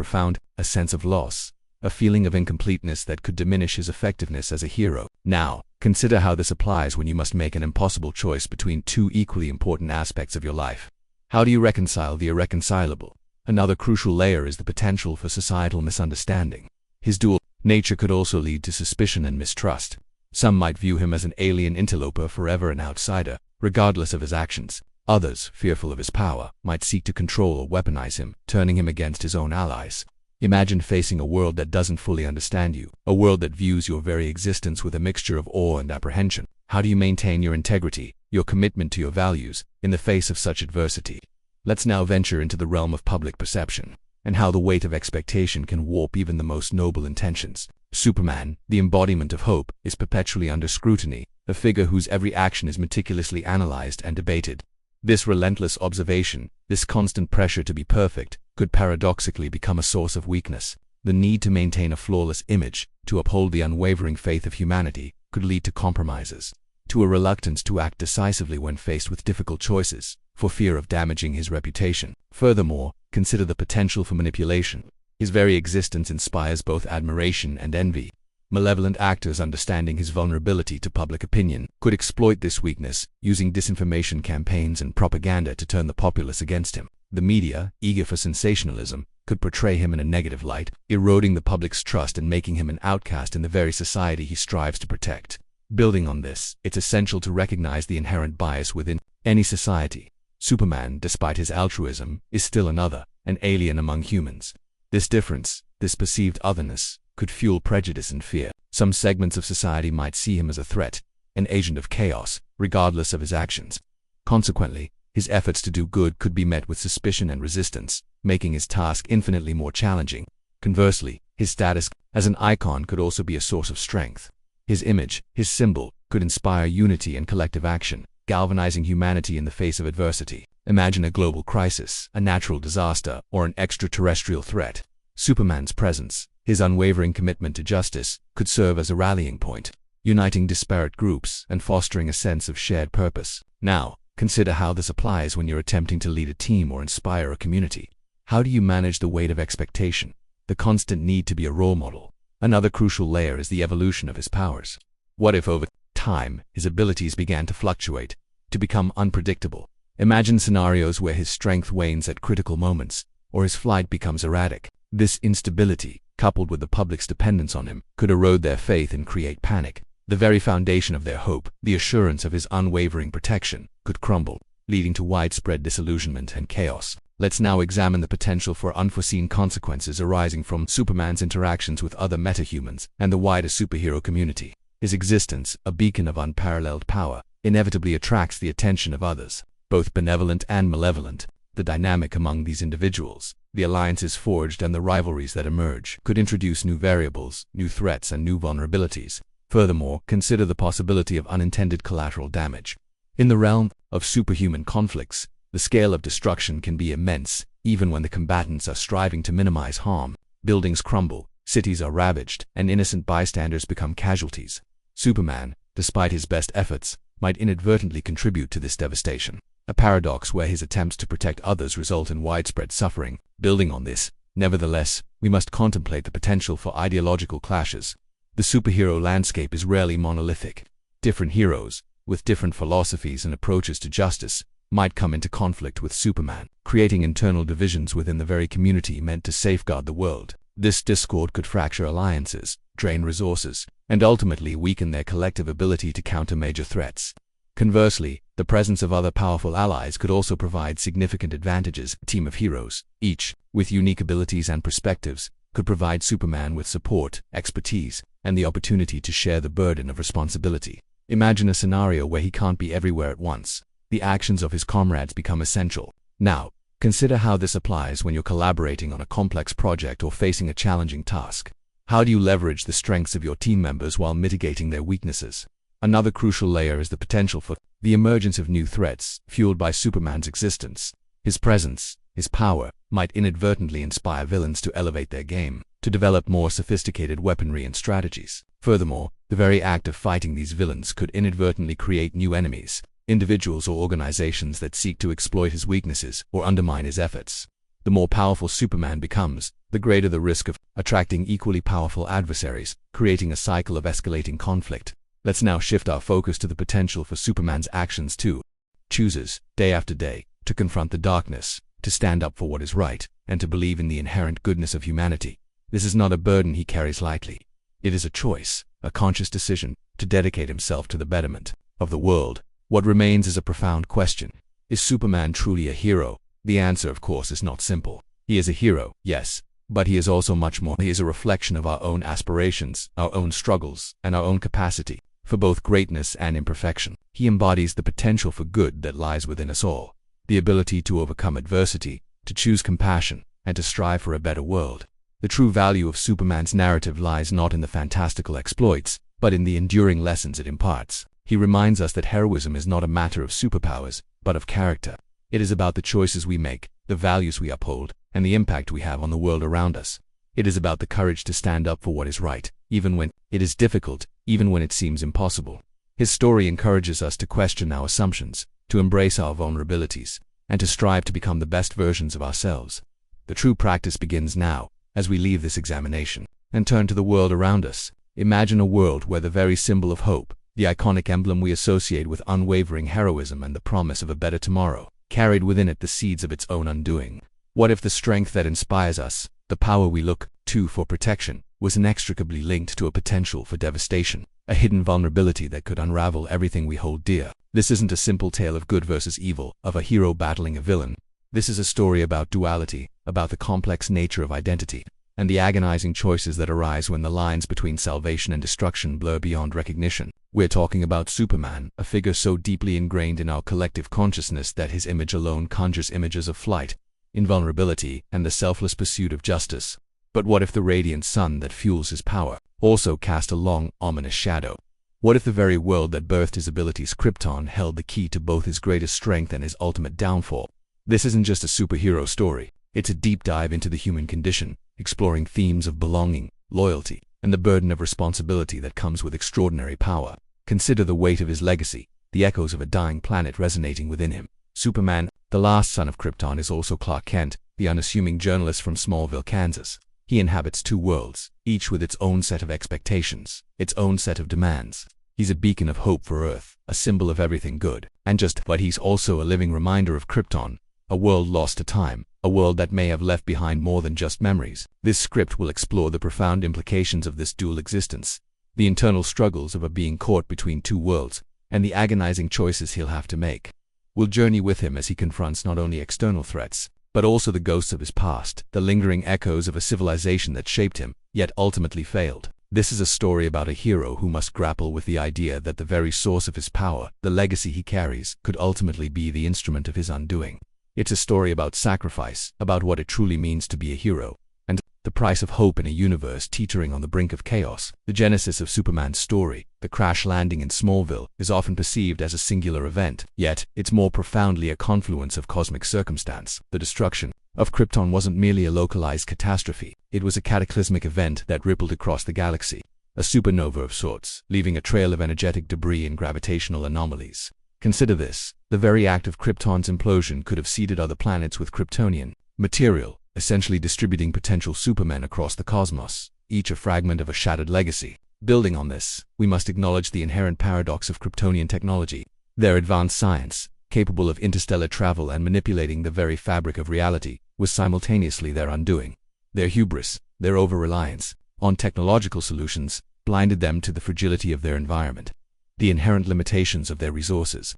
a sense of loss, a feeling of incompleteness that could diminish his effectiveness as a hero. Now, consider how this applies when you must make an impossible choice between two equally important aspects of your life. How do you reconcile the irreconcilable? Another crucial layer is the potential for societal misunderstanding. His dual nature could also lead to suspicion and mistrust. Some might view him as an alien interloper, forever an outsider, regardless of his actions. Others, fearful of his power, might seek to control or weaponize him, turning him against his own allies. Imagine facing a world that doesn't fully understand you, a world that views your very existence with a mixture of awe and apprehension. How do you maintain your integrity, your commitment to your values, in the face of such adversity? Let's now venture into the realm of public perception, and how the weight of expectation can warp even the most noble intentions. Superman, the embodiment of hope, is perpetually under scrutiny, a figure whose every action is meticulously analyzed and debated. This relentless observation, this constant pressure to be perfect, could paradoxically become a source of weakness. The need to maintain a flawless image, to uphold the unwavering faith of humanity, could lead to compromises, to a reluctance to act decisively when faced with difficult choices, for fear of damaging his reputation. Furthermore, consider the potential for manipulation. His very existence inspires both admiration and envy. Malevolent actors, understanding his vulnerability to public opinion, could exploit this weakness, using disinformation campaigns and propaganda to turn the populace against him. The media, eager for sensationalism, could portray him in a negative light, eroding the public's trust and making him an outcast in the very society he strives to protect. Building on this, it's essential to recognize the inherent bias within any society. Superman, despite his altruism, is still another, an alien among humans. This difference, this perceived otherness, could fuel prejudice and fear. Some segments of society might see him as a threat, an agent of chaos, regardless of his actions. Consequently, his efforts to do good could be met with suspicion and resistance, making his task infinitely more challenging. Conversely, his status as an icon could also be a source of strength. His image, his symbol, could inspire unity and collective action, galvanizing humanity in the face of adversity. Imagine a global crisis, a natural disaster, or an extraterrestrial threat. Superman's presence, his unwavering commitment to justice, could serve as a rallying point, uniting disparate groups and fostering a sense of shared purpose. Now, consider how this applies when you're attempting to lead a team or inspire a community. How do you manage the weight of expectation, the constant need to be a role model? Another crucial layer is the evolution of his powers. What if over time, his abilities began to fluctuate, to become unpredictable? Imagine scenarios where his strength wanes at critical moments, or his flight becomes erratic. This instability, coupled with the public's dependence on him, could erode their faith and create panic. The very foundation of their hope, the assurance of his unwavering protection, could crumble, leading to widespread disillusionment and chaos. Let's now examine the potential for unforeseen consequences arising from Superman's interactions with other metahumans and the wider superhero community. His existence, a beacon of unparalleled power, inevitably attracts the attention of others, both benevolent and malevolent. The dynamic among these individuals, the alliances forged and the rivalries that emerge, could introduce new variables, new threats, and new vulnerabilities. Furthermore, consider the possibility of unintended collateral damage. In the realm of superhuman conflicts, the scale of destruction can be immense, even when the combatants are striving to minimize harm. Buildings crumble, cities are ravaged, and innocent bystanders become casualties. Superman, despite his best efforts, might inadvertently contribute to this devastation, a paradox where his attempts to protect others result in widespread suffering. Building on this, nevertheless, we must contemplate the potential for ideological clashes. The superhero landscape is rarely monolithic. Different heroes, with different philosophies and approaches to justice, might come into conflict with Superman, creating internal divisions within the very community meant to safeguard the world. This discord could fracture alliances, drain resources, and ultimately weaken their collective ability to counter major threats. Conversely, the presence of other powerful allies could also provide significant advantages. A team of heroes, each with unique abilities and perspectives, could provide Superman with support, expertise, and the opportunity to share the burden of responsibility. Imagine a scenario where he can't be everywhere at once. The actions of his comrades become essential. Now, Consider how this applies when you're collaborating on a complex project or facing a challenging task. How do you leverage the strengths of your team members while mitigating their weaknesses? Another crucial layer is the potential for the emergence of new threats, fueled by Superman's existence. His presence, his power, might inadvertently inspire villains to elevate their game, to develop more sophisticated weaponry and strategies. Furthermore, the very act of fighting these villains could inadvertently create new enemies, individuals or organizations that seek to exploit his weaknesses or undermine his efforts. The more powerful Superman becomes, the greater the risk of attracting equally powerful adversaries, creating a cycle of escalating conflict. Let's now shift our focus to the potential for Superman's actions too. Chooses, day after day, to confront the darkness, to stand up for what is right, and to believe in the inherent goodness of humanity. This is not a burden he carries lightly. It is a choice, a conscious decision, to dedicate himself to the betterment of the world. What remains is a profound question. Is Superman truly a hero? The answer, of course, is not simple. He is a hero, yes, but he is also much more. He is a reflection of our own aspirations, our own struggles, and our own capacity for both greatness and imperfection. He embodies the potential for good that lies within us all, the ability to overcome adversity, to choose compassion, and to strive for a better world. The true value of Superman's narrative lies not in the fantastical exploits, but in the enduring lessons it imparts. He reminds us that heroism is not a matter of superpowers, but of character. It is about the choices we make, the values we uphold, and the impact we have on the world around us. It is about the courage to stand up for what is right, even when it is difficult, even when it seems impossible. His story encourages us to question our assumptions, to embrace our vulnerabilities, and to strive to become the best versions of ourselves. The true practice begins now, as we leave this examination and turn to the world around us. Imagine a world where the very symbol of hope, the iconic emblem we associate with unwavering heroism and the promise of a better tomorrow, carried within it the seeds of its own undoing. What if the strength that inspires us, the power we look to for protection, was inextricably linked to a potential for devastation, a hidden vulnerability that could unravel everything we hold dear? This isn't a simple tale of good versus evil, of a hero battling a villain. This is a story about duality, about the complex nature of identity, and the agonizing choices that arise when the lines between salvation and destruction blur beyond recognition. We're talking about Superman, a figure so deeply ingrained in our collective consciousness that his image alone conjures images of flight, invulnerability, and the selfless pursuit of justice. But what if the radiant sun that fuels his power also cast a long, ominous shadow? What if the very world that birthed his abilities, Krypton, held the key to both his greatest strength and his ultimate downfall? This isn't just a superhero story. It's a deep dive into the human condition, exploring themes of belonging, loyalty, and the burden of responsibility that comes with extraordinary power. Consider the weight of his legacy, the echoes of a dying planet resonating within him. Superman, the last son of Krypton, is also Clark Kent, the unassuming journalist from Smallville, Kansas. He inhabits two worlds, each with its own set of expectations, its own set of demands. He's a beacon of hope for Earth, a symbol of everything good, and just, but he's also a living reminder of Krypton, a world lost to time, a world that may have left behind more than just memories. This script will explore the profound implications of this dual existence, the internal struggles of a being caught between two worlds, and the agonizing choices he'll have to make. We'll journey with him as he confronts not only external threats, but also the ghosts of his past, the lingering echoes of a civilization that shaped him, yet ultimately failed. This is a story about a hero who must grapple with the idea that the very source of his power, the legacy he carries, could ultimately be the instrument of his undoing. It's a story about sacrifice, about what it truly means to be a hero, and the price of hope in a universe teetering on the brink of chaos. The genesis of Superman's story, the crash landing in Smallville, is often perceived as a singular event, yet it's more profoundly a confluence of cosmic circumstance. The destruction of Krypton wasn't merely a localized catastrophe, it was a cataclysmic event that rippled across the galaxy, a supernova of sorts, leaving a trail of energetic debris and gravitational anomalies. Consider this: the very act of Krypton's implosion could have seeded other planets with Kryptonian material, essentially distributing potential supermen across the cosmos, each a fragment of a shattered legacy. Building on this, we must acknowledge the inherent paradox of Kryptonian technology. Their advanced science, capable of interstellar travel and manipulating the very fabric of reality, was simultaneously their undoing. Their hubris, their over-reliance on technological solutions, blinded them to the fragility of their environment, the inherent limitations of their resources,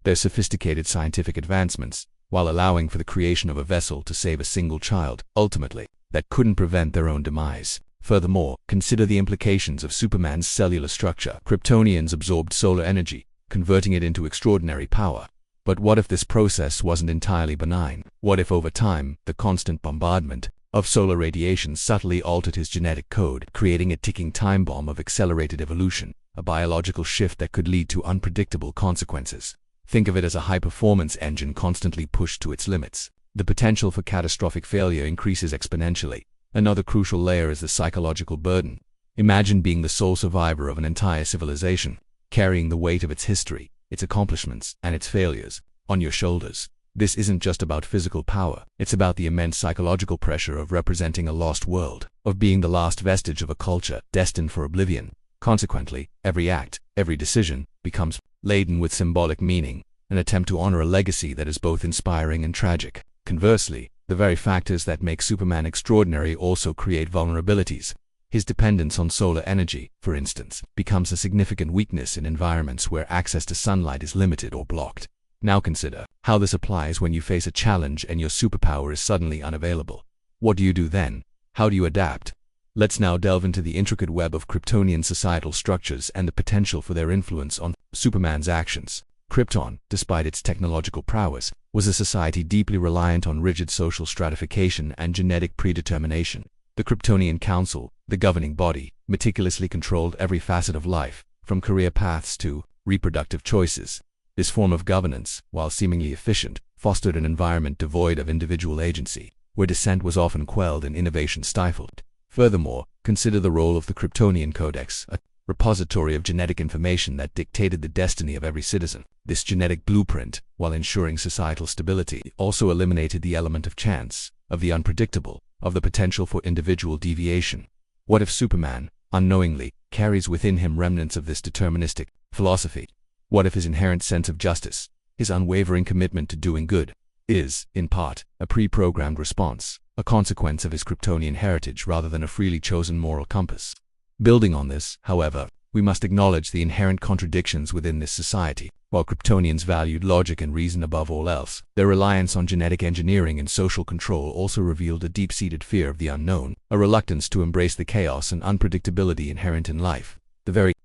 their sophisticated scientific advancements, while allowing for the creation of a vessel to save a single child, ultimately, that couldn't prevent their own demise. Furthermore, consider the implications of Superman's cellular structure. Kryptonians absorbed solar energy, converting it into extraordinary power. But what if this process wasn't entirely benign? What if over time, the constant bombardment of solar radiation subtly altered his genetic code, creating a ticking time bomb of accelerated evolution, a biological shift that could lead to unpredictable consequences? Think of it as a high-performance engine constantly pushed to its limits. The potential for catastrophic failure increases exponentially. Another crucial layer is the psychological burden. Imagine being the sole survivor of an entire civilization, carrying the weight of its history, its accomplishments, and its failures on your shoulders. This isn't just about physical power, it's about the immense psychological pressure of representing a lost world, of being the last vestige of a culture destined for oblivion. Consequently, every act, every decision, becomes laden with symbolic meaning, an attempt to honor a legacy that is both inspiring and tragic. Conversely, the very factors that make Superman extraordinary also create vulnerabilities. His dependence on solar energy, for instance, becomes a significant weakness in environments where access to sunlight is limited or blocked. Now consider how this applies when you face a challenge and your superpower is suddenly unavailable. What do you do then? How do you adapt? Let's now delve into the intricate web of Kryptonian societal structures and the potential for their influence on Superman's actions. Krypton, despite its technological prowess, was a society deeply reliant on rigid social stratification and genetic predetermination. The Kryptonian Council, the governing body, meticulously controlled every facet of life, from career paths to reproductive choices. This form of governance, while seemingly efficient, fostered an environment devoid of individual agency, where dissent was often quelled and innovation stifled. Furthermore, consider the role of the Kryptonian Codex, a repository of genetic information that dictated the destiny of every citizen. This genetic blueprint, while ensuring societal stability, also eliminated the element of chance, of the unpredictable, of the potential for individual deviation. What if Superman, unknowingly, carries within him remnants of this deterministic philosophy? What if his inherent sense of justice, his unwavering commitment to doing good, is, in part, a pre-programmed response, a consequence of his Kryptonian heritage rather than a freely chosen moral compass? Building on this, however, we must acknowledge the inherent contradictions within this society. While Kryptonians valued logic and reason above all else, their reliance on genetic engineering and social control also revealed a deep-seated fear of the unknown, a reluctance to embrace the chaos and unpredictability inherent in life.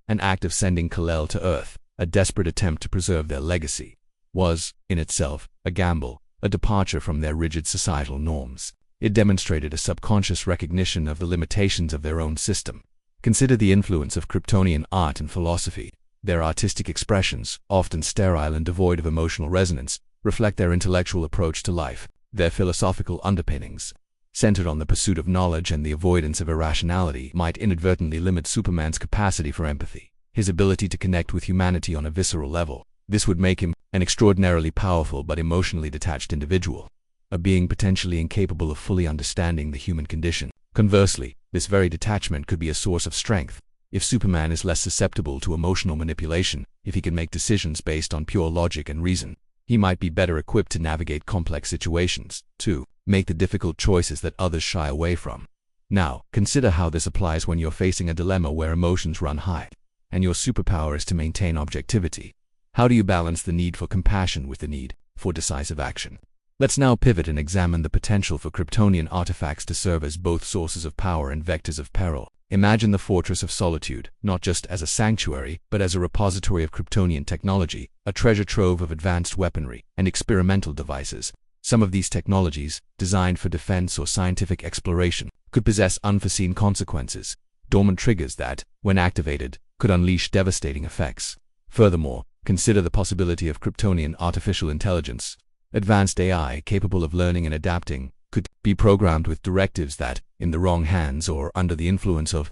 An act of sending Kal-El to Earth, a desperate attempt to preserve their legacy, was, in itself, a gamble, a departure from their rigid societal norms. It demonstrated a subconscious recognition of the limitations of their own system. Consider the influence of Kryptonian art and philosophy. Their artistic expressions, often sterile and devoid of emotional resonance, reflect their intellectual approach to life. Their philosophical underpinnings, centered on the pursuit of knowledge and the avoidance of irrationality, might inadvertently limit Superman's capacity for empathy, his ability to connect with humanity on a visceral level. This would make him an extraordinarily powerful but emotionally detached individual, a being potentially incapable of fully understanding the human condition. Conversely, this very detachment could be a source of strength. If Superman is less susceptible to emotional manipulation, if he can make decisions based on pure logic and reason, he might be better equipped to navigate complex situations, to make the difficult choices that others shy away from. Now, consider how this applies when you're facing a dilemma where emotions run high, and your superpower is to maintain objectivity. How do you balance the need for compassion with the need for decisive action? Let's now pivot and examine the potential for Kryptonian artifacts to serve as both sources of power and vectors of peril. Imagine the Fortress of Solitude, not just as a sanctuary, but as a repository of Kryptonian technology, a treasure trove of advanced weaponry and experimental devices. Some of these technologies, designed for defense or scientific exploration, could possess unforeseen consequences, dormant triggers that, when activated, could unleash devastating effects. Furthermore, consider the possibility of Kryptonian artificial intelligence. Advanced AI capable of learning and adapting could be programmed with directives that, in the wrong hands or under the influence of,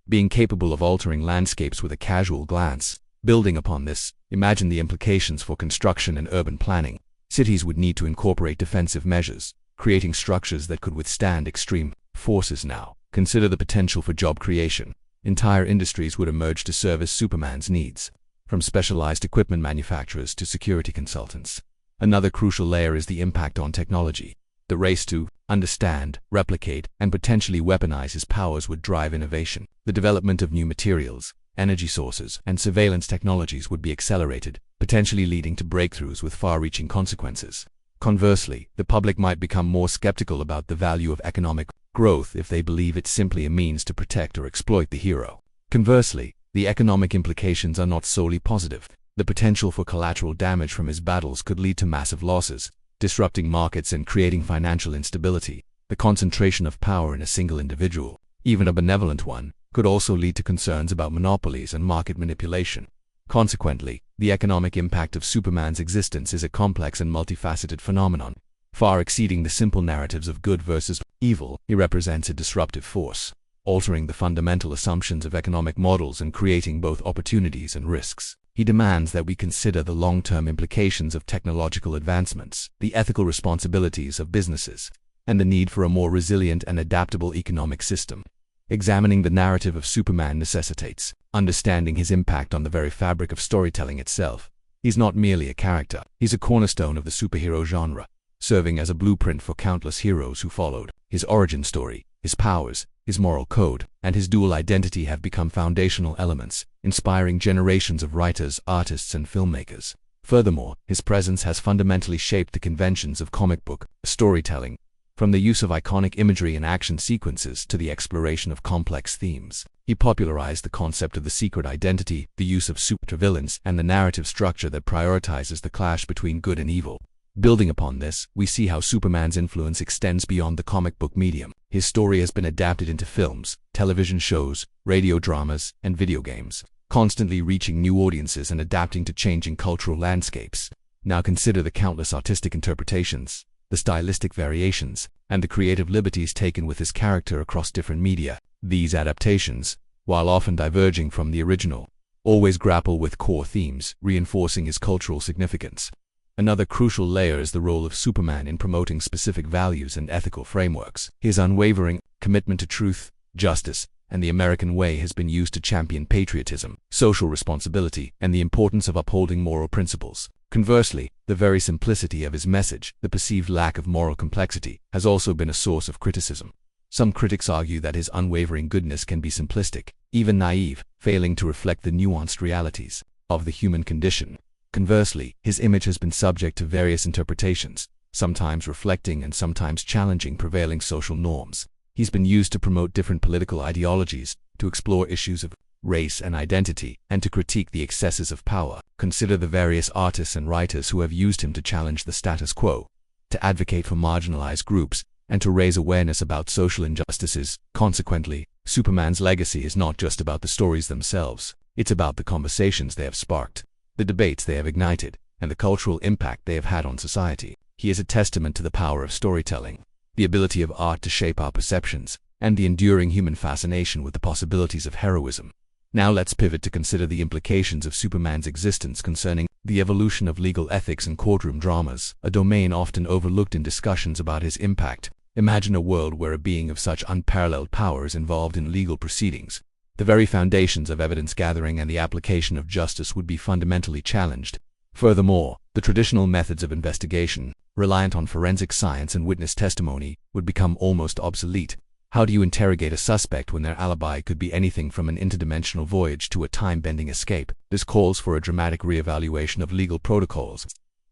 being capable of altering landscapes with a casual glance. Building upon this, imagine the implications for construction and urban planning. Cities would need to incorporate defensive measures, creating structures that could withstand extreme forces. Now, consider the potential for job creation. Entire industries would emerge to service Superman's needs, from specialized equipment manufacturers to security consultants. Another crucial layer is the impact on technology. The race to understand, replicate, and potentially weaponize his powers would drive innovation. The development of new materials, energy sources, and surveillance technologies would be accelerated, potentially leading to breakthroughs with far-reaching consequences. Conversely, the public might become more skeptical about the value of economic growth if they believe it's simply a means to protect or exploit the hero. Conversely, the economic implications are not solely positive. The potential for collateral damage from his battles could lead to massive losses, disrupting markets and creating financial instability. The concentration of power in a single individual, even a benevolent one, could also lead to concerns about monopolies and market manipulation. Consequently, the economic impact of Superman's existence is a complex and multifaceted phenomenon. Far exceeding the simple narratives of good versus evil, he represents a disruptive force, altering the fundamental assumptions of economic models and creating both opportunities and risks. He demands that we consider the long-term implications of technological advancements, the ethical responsibilities of businesses, and the need for a more resilient and adaptable economic system. Examining the narrative of Superman necessitates understanding his impact on the very fabric of storytelling itself. He's not merely a character, he's a cornerstone of the superhero genre, serving as a blueprint for countless heroes who followed. His origin story, his powers, his moral code, and his dual identity have become foundational elements, inspiring generations of writers, artists, and filmmakers. Furthermore, his presence has fundamentally shaped the conventions of comic book storytelling, from the use of iconic imagery and action sequences to the exploration of complex themes. He popularized the concept of the secret identity, the use of supervillains, and the narrative structure that prioritizes the clash between good and evil. Building upon this, we see how Superman's influence extends beyond the comic book medium. His story has been adapted into films, television shows, radio dramas, and video games, constantly reaching new audiences and adapting to changing cultural landscapes. Now consider the countless artistic interpretations, the stylistic variations, and the creative liberties taken with his character across different media. These adaptations, while often diverging from the original, always grapple with core themes, reinforcing his cultural significance. Another crucial layer is the role of Superman in promoting specific values and ethical frameworks. His unwavering commitment to truth, justice, and the American way has been used to champion patriotism, social responsibility, and the importance of upholding moral principles. Conversely, the very simplicity of his message, the perceived lack of moral complexity, has also been a source of criticism. Some critics argue that his unwavering goodness can be simplistic, even naive, failing to reflect the nuanced realities of the human condition. Conversely, his image has been subject to various interpretations, sometimes reflecting and sometimes challenging prevailing social norms. He's been used to promote different political ideologies, to explore issues of race and identity, and to critique the excesses of power. Consider the various artists and writers who have used him to challenge the status quo, to advocate for marginalized groups, and to raise awareness about social injustices. Consequently, Superman's legacy is not just about the stories themselves, it's about the conversations they have sparked, the debates they have ignited, and the cultural impact they have had on society. He is a testament to the power of storytelling, the ability of art to shape our perceptions, and the enduring human fascination with the possibilities of heroism. Now let's pivot to consider the implications of Superman's existence concerning the evolution of legal ethics and courtroom dramas, a domain often overlooked in discussions about his impact. Imagine a world where a being of such unparalleled power is involved in legal proceedings. The very foundations of evidence gathering and the application of justice would be fundamentally challenged. Furthermore, the traditional methods of investigation, reliant on forensic science and witness testimony, would become almost obsolete. How do you interrogate a suspect when their alibi could be anything from an interdimensional voyage to a time-bending escape? This calls for a dramatic re-evaluation of legal protocols.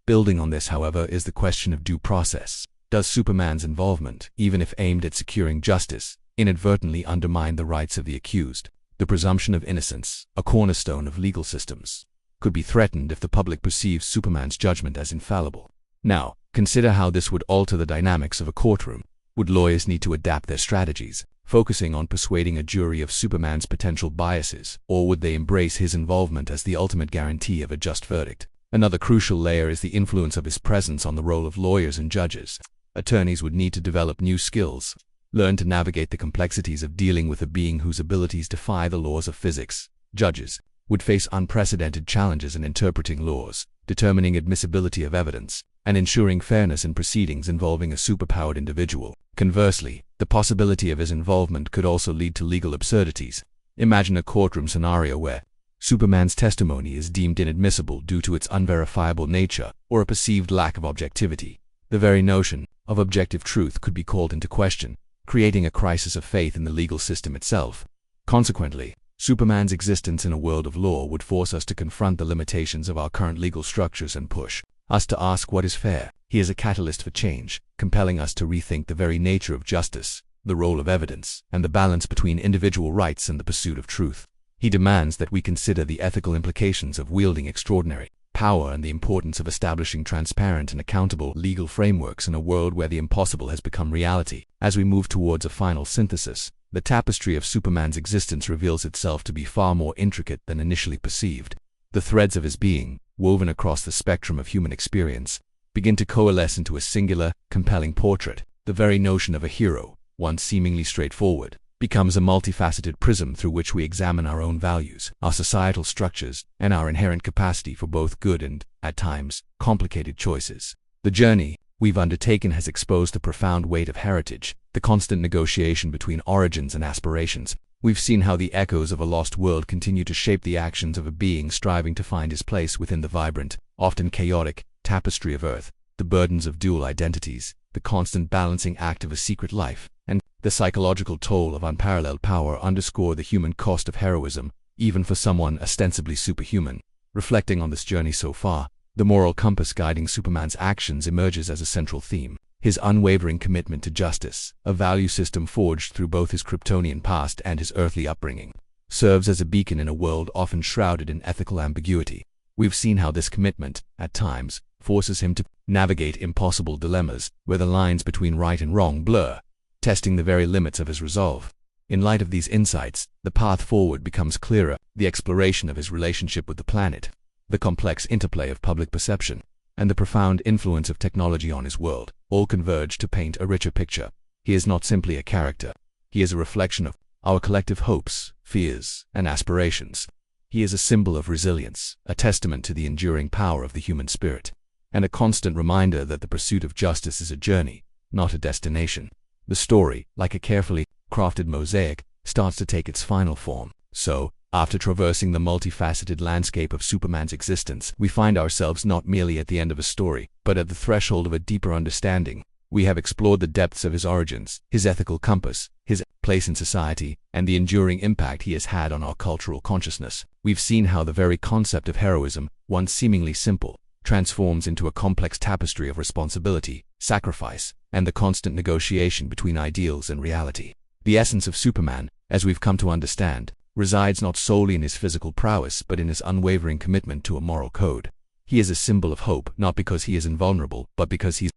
Building on this, however, is the question of due process. Does Superman's involvement, even if aimed at securing justice, inadvertently undermine the rights of the accused? The presumption of innocence, a cornerstone of legal systems, could be threatened if the public perceives Superman's judgment as infallible. Now, consider how this would alter the dynamics of a courtroom. Would lawyers need to adapt their strategies, focusing on persuading a jury of Superman's potential biases, or would they embrace his involvement as the ultimate guarantee of a just verdict? Another crucial layer is the influence of his presence on the role of lawyers and judges. Attorneys would need to develop new skills, learn to navigate the complexities of dealing with a being whose abilities defy the laws of physics. Judges would face unprecedented challenges in interpreting laws, determining admissibility of evidence, and ensuring fairness in proceedings involving a superpowered individual. Conversely, the possibility of his involvement could also lead to legal absurdities. Imagine a courtroom scenario where Superman's testimony is deemed inadmissible due to its unverifiable nature or a perceived lack of objectivity. The very notion of objective truth could be called into question, creating a crisis of faith in the legal system itself. Consequently, Superman's existence in a world of law would force us to confront the limitations of our current legal structures and push us to ask what is fair. He is a catalyst for change, compelling us to rethink the very nature of justice, the role of evidence, and the balance between individual rights and the pursuit of truth. He demands that we consider the ethical implications of wielding extraordinary power and the importance of establishing transparent and accountable legal frameworks in a world where the impossible has become reality. As we move towards a final synthesis, the tapestry of Superman's existence reveals itself to be far more intricate than initially perceived. The threads of his being, woven across the spectrum of human experience, begin to coalesce into a singular, compelling portrait. The very notion of a hero, once seemingly straightforward, becomes a multifaceted prism through which we examine our own values, our societal structures, and our inherent capacity for both good and, at times, complicated choices. The journey we've undertaken has exposed the profound weight of heritage, the constant negotiation between origins and aspirations. We've seen how the echoes of a lost world continue to shape the actions of a being striving to find his place within the vibrant, often chaotic, tapestry of Earth, the burdens of dual identities, the constant balancing act of a secret life, and the psychological toll of unparalleled power underscore the human cost of heroism, even for someone ostensibly superhuman. Reflecting on this journey so far, the moral compass guiding Superman's actions emerges as a central theme. His unwavering commitment to justice, a value system forged through both his Kryptonian past and his earthly upbringing, serves as a beacon in a world often shrouded in ethical ambiguity. We've seen how this commitment, at times, forces him to navigate impossible dilemmas where the lines between right and wrong blur, testing the very limits of his resolve. In light of these insights, the path forward becomes clearer. The exploration of his relationship with the planet, the complex interplay of public perception, and the profound influence of technology on his world, all converge to paint a richer picture. He is not simply a character. He is a reflection of our collective hopes, fears, and aspirations. He is a symbol of resilience, a testament to the enduring power of the human spirit, and a constant reminder that the pursuit of justice is a journey, not a destination. The story, like a carefully crafted mosaic, starts to take its final form. So, after traversing the multifaceted landscape of Superman's existence, we find ourselves not merely at the end of a story, but at the threshold of a deeper understanding. We have explored the depths of his origins, his ethical compass, his place in society, and the enduring impact he has had on our cultural consciousness. We've seen how the very concept of heroism, once seemingly simple, transforms into a complex tapestry of responsibility, sacrifice, and the constant negotiation between ideals and reality. The essence of Superman, as we've come to understand, resides not solely in his physical prowess but in his unwavering commitment to a moral code. He is a symbol of hope, not because he is invulnerable, but because he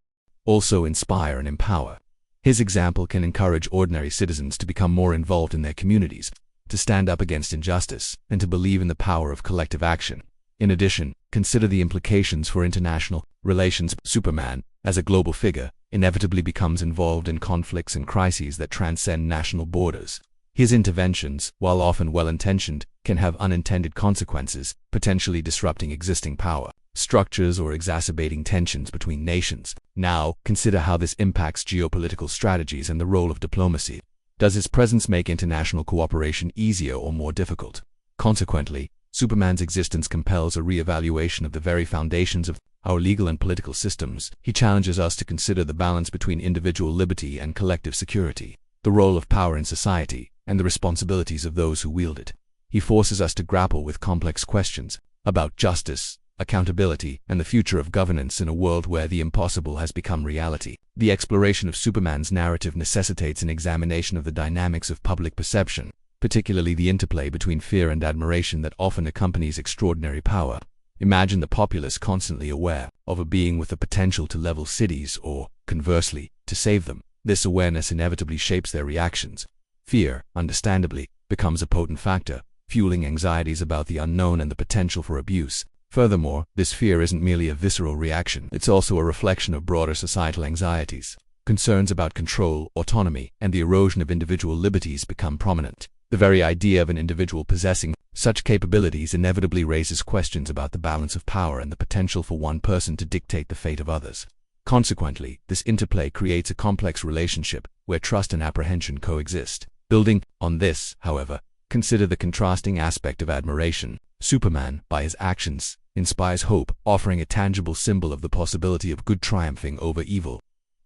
also inspires and empowers. His example can encourage ordinary citizens to become more involved in their communities, to stand up against injustice, and to believe in the power of collective action. In addition, consider the implications for international relations. Superman, as a global figure, inevitably becomes involved in conflicts and crises that transcend national borders. His interventions, while often well-intentioned, can have unintended consequences, potentially disrupting existing power structures or exacerbating tensions between nations. Now, consider how this impacts geopolitical strategies and the role of diplomacy. Does his presence make international cooperation easier or more difficult? Consequently, Superman's existence compels a re-evaluation of the very foundations of our legal and political systems. He challenges us to consider the balance between individual liberty and collective security, the role of power in society, and the responsibilities of those who wield it. He forces us to grapple with complex questions about justice, accountability, and the future of governance in a world where the impossible has become reality. The exploration of Superman's narrative necessitates an examination of the dynamics of public perception, particularly the interplay between fear and admiration that often accompanies extraordinary power. Imagine the populace constantly aware of a being with the potential to level cities or, conversely, to save them. This awareness inevitably shapes their reactions. Fear, understandably, becomes a potent factor, fueling anxieties about the unknown and the potential for abuse. Furthermore, this fear isn't merely a visceral reaction, it's also a reflection of broader societal anxieties. Concerns about control, autonomy, and the erosion of individual liberties become prominent. The very idea of an individual possessing such capabilities inevitably raises questions about the balance of power and the potential for one person to dictate the fate of others. Consequently, this interplay creates a complex relationship where trust and apprehension coexist. Building on this, however, consider the contrasting aspect of admiration. Superman, by his actions, inspires hope, offering a tangible symbol of the possibility of good triumphing over evil.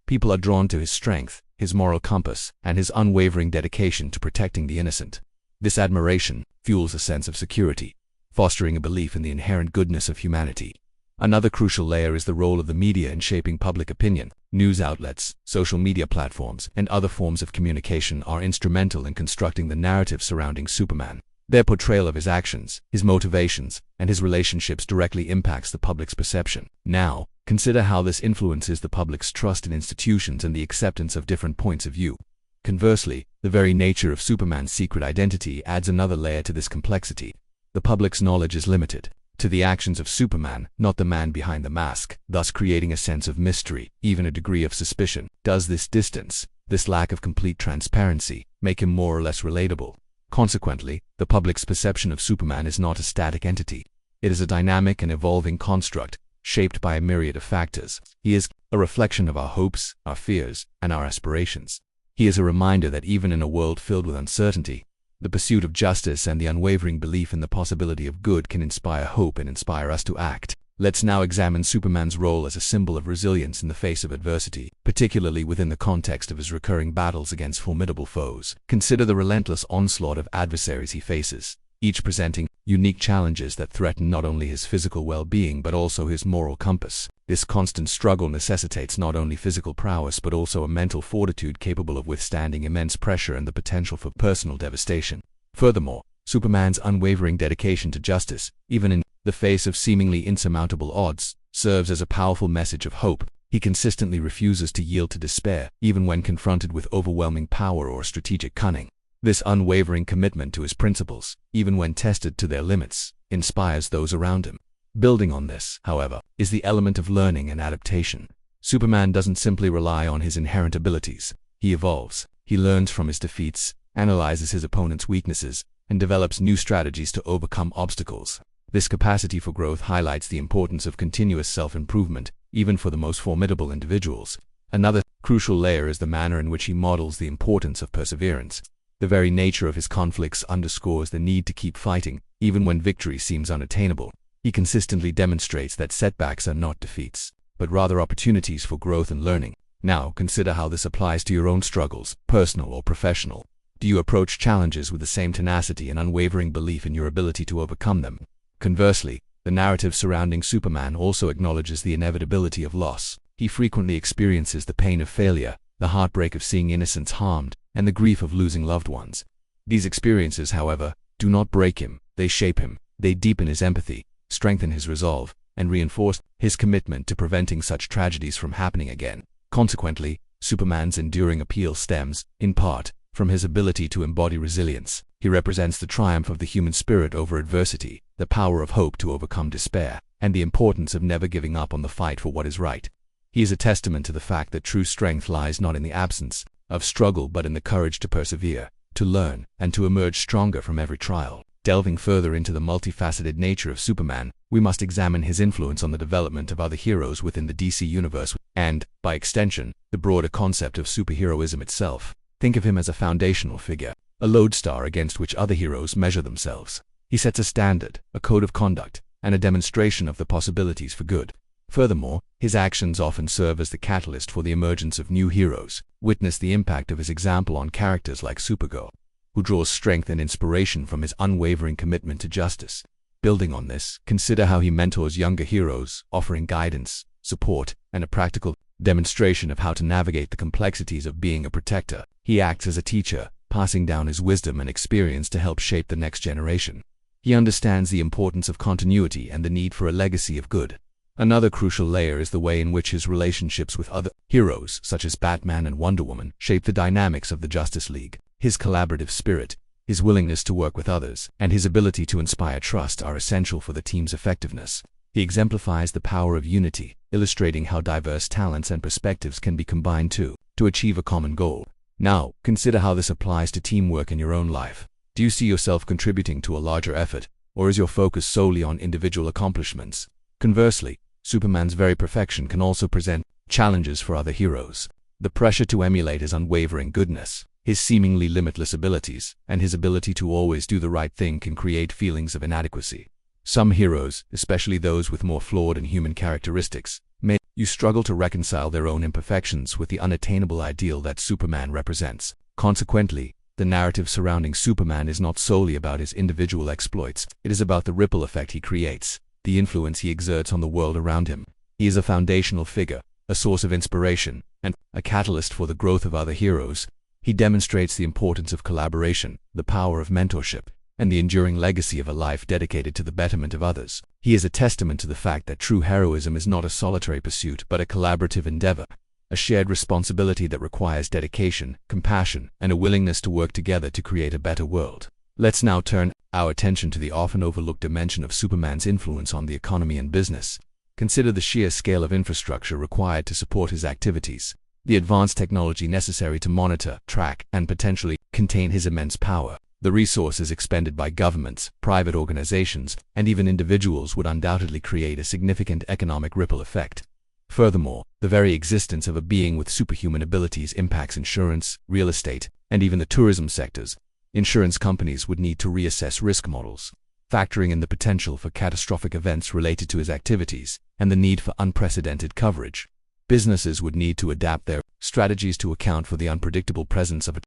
People are drawn to his strength, his moral compass, and his unwavering dedication to protecting the innocent. This admiration fuels a sense of security, fostering a belief in the inherent goodness of humanity. Another crucial layer is the role of the media in shaping public opinion. News outlets, social media platforms, and other forms of communication are instrumental in constructing the narrative surrounding Superman. Their portrayal of his actions, his motivations, and his relationships directly impacts the public's perception. Now, consider how this influences the public's trust in institutions and the acceptance of different points of view. Conversely, the very nature of Superman's secret identity adds another layer to this complexity. The public's knowledge is limited to the actions of Superman, not the man behind the mask, thus creating a sense of mystery, even a degree of suspicion. Does this distance, this lack of complete transparency, make him more or less relatable? Consequently, the public's perception of Superman is not a static entity. It is a dynamic and evolving construct, shaped by a myriad of factors. He is a reflection of our hopes, our fears, and our aspirations. He is a reminder that even in a world filled with uncertainty, the pursuit of justice and the unwavering belief in the possibility of good can inspire hope and inspire us to act. Let's now examine Superman's role as a symbol of resilience in the face of adversity, particularly within the context of his recurring battles against formidable foes. Consider the relentless onslaught of adversaries he faces, each presenting unique challenges that threaten not only his physical well-being but also his moral compass. This constant struggle necessitates not only physical prowess but also a mental fortitude capable of withstanding immense pressure and the potential for personal devastation. Furthermore, Superman's unwavering dedication to justice, even in the face of seemingly insurmountable odds, serves as a powerful message of hope. He consistently refuses to yield to despair, even when confronted with overwhelming power or strategic cunning. This unwavering commitment to his principles, even when tested to their limits, inspires those around him. Building on this, however, is the element of learning and adaptation. Superman doesn't simply rely on his inherent abilities. He evolves. He learns from his defeats, analyzes his opponent's weaknesses, and develops new strategies to overcome obstacles. This capacity for growth highlights the importance of continuous self-improvement, even for the most formidable individuals. Another crucial layer is the manner in which he models the importance of perseverance. The very nature of his conflicts underscores the need to keep fighting, even when victory seems unattainable. He consistently demonstrates that setbacks are not defeats, but rather opportunities for growth and learning. Now, consider how this applies to your own struggles, personal or professional. Do you approach challenges with the same tenacity and unwavering belief in your ability to overcome them? Conversely, the narrative surrounding Superman also acknowledges the inevitability of loss. He frequently experiences the pain of failure, the heartbreak of seeing innocents harmed, and the grief of losing loved ones. These experiences, however, do not break him. They shape him. They deepen his empathy, strengthen his resolve, and reinforce his commitment to preventing such tragedies from happening again. Consequently, Superman's enduring appeal stems, in part, from his ability to embody resilience. He represents the triumph of the human spirit over adversity, the power of hope to overcome despair, and the importance of never giving up on the fight for what is right. He is a testament to the fact that true strength lies not in the absence of struggle but in the courage to persevere, to learn, and to emerge stronger from every trial. Delving further into the multifaceted nature of Superman, we must examine his influence on the development of other heroes within the DC universe and, by extension, the broader concept of superheroism itself. Think of him as a foundational figure, a lodestar against which other heroes measure themselves. He sets a standard, a code of conduct, and a demonstration of the possibilities for good. Furthermore, his actions often serve as the catalyst for the emergence of new heroes. Witness the impact of his example on characters like Supergirl, who draws strength and inspiration from his unwavering commitment to justice. Building on this, consider how he mentors younger heroes, offering guidance, support, and a practical demonstration of how to navigate the complexities of being a protector. He acts as a teacher, passing down his wisdom and experience to help shape the next generation. He understands the importance of continuity and the need for a legacy of good. Another crucial layer is the way in which his relationships with other heroes, such as Batman and Wonder Woman, shape the dynamics of the Justice League. His collaborative spirit, his willingness to work with others, and his ability to inspire trust are essential for the team's effectiveness. He exemplifies the power of unity, illustrating how diverse talents and perspectives can be combined to achieve a common goal. Now, consider how this applies to teamwork in your own life. Do you see yourself contributing to a larger effort, or is your focus solely on individual accomplishments? Conversely, Superman's very perfection can also present challenges for other heroes. The pressure to emulate his unwavering goodness, his seemingly limitless abilities, and his ability to always do the right thing can create feelings of inadequacy. Some heroes, especially those with more flawed and human characteristics, may struggle to reconcile their own imperfections with the unattainable ideal that Superman represents. Consequently, the narrative surrounding Superman is not solely about his individual exploits. It is about the ripple effect he creates, the influence he exerts on the world around him. He is a foundational figure, a source of inspiration, and a catalyst for the growth of other heroes. He demonstrates the importance of collaboration, the power of mentorship, and the enduring legacy of a life dedicated to the betterment of others. He is a testament to the fact that true heroism is not a solitary pursuit but a collaborative endeavor, a shared responsibility that requires dedication, compassion, and a willingness to work together to create a better world. Let's now turn our attention to the often overlooked dimension of Superman's influence on the economy and business. Consider the sheer scale of infrastructure required to support his activities, the advanced technology necessary to monitor, track, and potentially contain his immense power. The resources expended by governments, private organizations, and even individuals would undoubtedly create a significant economic ripple effect. Furthermore, the very existence of a being with superhuman abilities impacts insurance, real estate, and even the tourism sectors. Insurance companies would need to reassess risk models, factoring in the potential for catastrophic events related to his activities and the need for unprecedented coverage. Businesses would need to adapt their strategies to account for the unpredictable presence of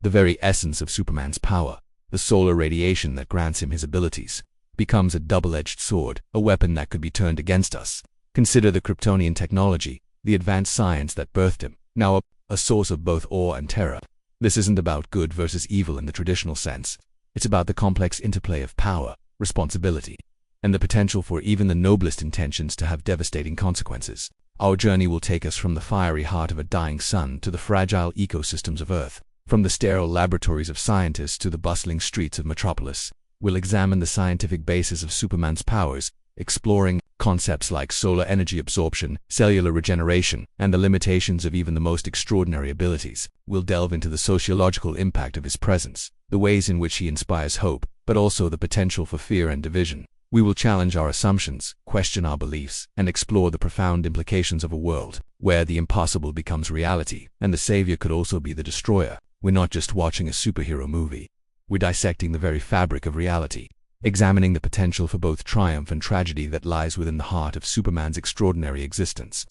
the very essence of Superman's power, the solar radiation that grants him his abilities, becomes a double-edged sword, a weapon that could be turned against us. Consider the Kryptonian technology, the advanced science that birthed him, now a source of both awe and terror. This isn't about good versus evil in the traditional sense. It's about the complex interplay of power, responsibility, and the potential for even the noblest intentions to have devastating consequences. Our journey will take us from the fiery heart of a dying sun to the fragile ecosystems of Earth, from the sterile laboratories of scientists to the bustling streets of Metropolis. We'll examine the scientific basis of Superman's powers, exploring concepts like solar energy absorption, cellular regeneration, and the limitations of even the most extraordinary abilities. We'll delve into the sociological impact of his presence, the ways in which he inspires hope, but also the potential for fear and division. We will challenge our assumptions, question our beliefs, and explore the profound implications of a world where the impossible becomes reality, and the savior could also be the destroyer. We're not just watching a superhero movie. We're dissecting the very fabric of reality, examining the potential for both triumph and tragedy that lies within the heart of Superman's extraordinary existence.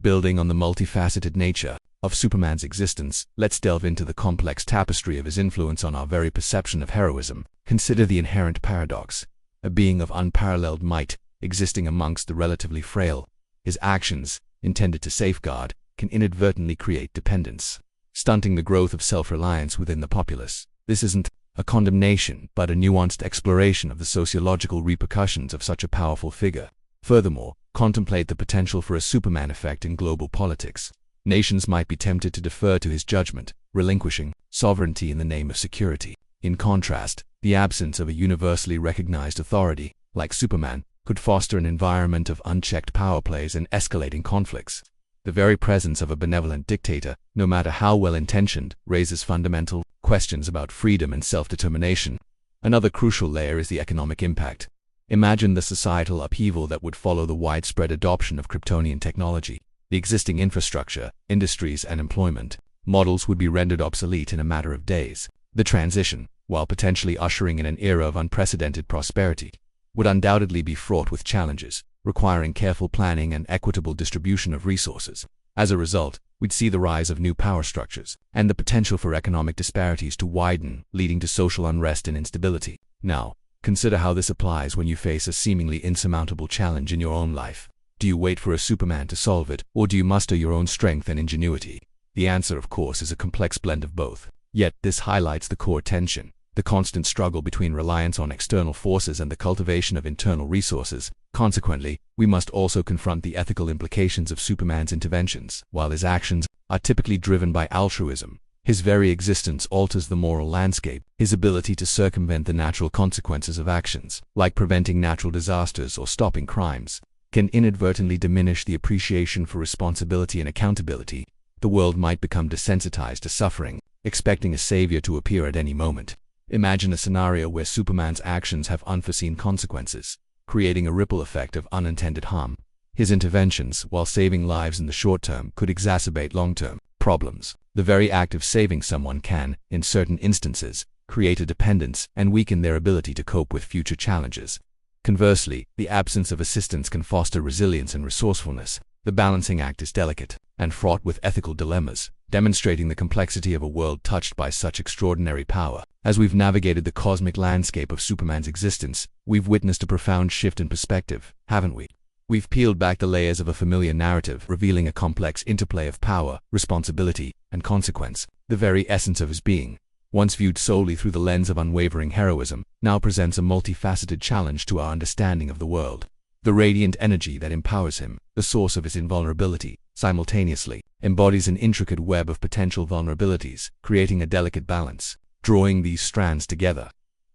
Building on the multifaceted nature of Superman's existence, let's delve into the complex tapestry of his influence on our very perception of heroism. Consider the inherent paradox. A being of unparalleled might, existing amongst the relatively frail, his actions, intended to safeguard, can inadvertently create dependence, stunting the growth of self-reliance within the populace. This isn't a condemnation, but a nuanced exploration of the sociological repercussions of such a powerful figure. Furthermore, contemplate the potential for a Superman effect in global politics. Nations might be tempted to defer to his judgment, relinquishing sovereignty in the name of security. In contrast, the absence of a universally recognized authority, like Superman, could foster an environment of unchecked power plays and escalating conflicts. The very presence of a benevolent dictator, no matter how well-intentioned, raises fundamental questions about freedom and self-determination. Another crucial layer is the economic impact. Imagine the societal upheaval that would follow the widespread adoption of Kryptonian technology. The existing infrastructure, industries, and employment models would be rendered obsolete in a matter of days. The transition, while potentially ushering in an era of unprecedented prosperity, would undoubtedly be fraught with challenges, requiring careful planning and equitable distribution of resources. As a result, we'd see the rise of new power structures and the potential for economic disparities to widen, leading to social unrest and instability. Now, consider how this applies when you face a seemingly insurmountable challenge in your own life. Do you wait for a Superman to solve it, or do you muster your own strength and ingenuity? The answer, of course, is a complex blend of both. Yet, this highlights the core tension, the constant struggle between reliance on external forces and the cultivation of internal resources. Consequently, we must also confront the ethical implications of Superman's interventions. While his actions are typically driven by altruism, his very existence alters the moral landscape. His ability to circumvent the natural consequences of actions, like preventing natural disasters or stopping crimes, can inadvertently diminish the appreciation for responsibility and accountability. The world might become desensitized to suffering, expecting a savior to appear at any moment. Imagine a scenario where Superman's actions have unforeseen consequences, creating a ripple effect of unintended harm. His interventions, while saving lives in the short term, could exacerbate long-term problems. The very act of saving someone can, in certain instances, create a dependence and weaken their ability to cope with future challenges. Conversely, the absence of assistance can foster resilience and resourcefulness. The balancing act is delicate and fraught with ethical dilemmas, demonstrating the complexity of a world touched by such extraordinary power. As we've navigated the cosmic landscape of Superman's existence, we've witnessed a profound shift in perspective, haven't we? We've peeled back the layers of a familiar narrative, revealing a complex interplay of power, responsibility, and consequence, the very essence of his being. once viewed solely through the lens of unwavering heroism, now presents a multifaceted challenge to our understanding of the world. The radiant energy that empowers him, the source of his invulnerability, simultaneously embodies an intricate web of potential vulnerabilities, creating a delicate balance. Drawing these strands together,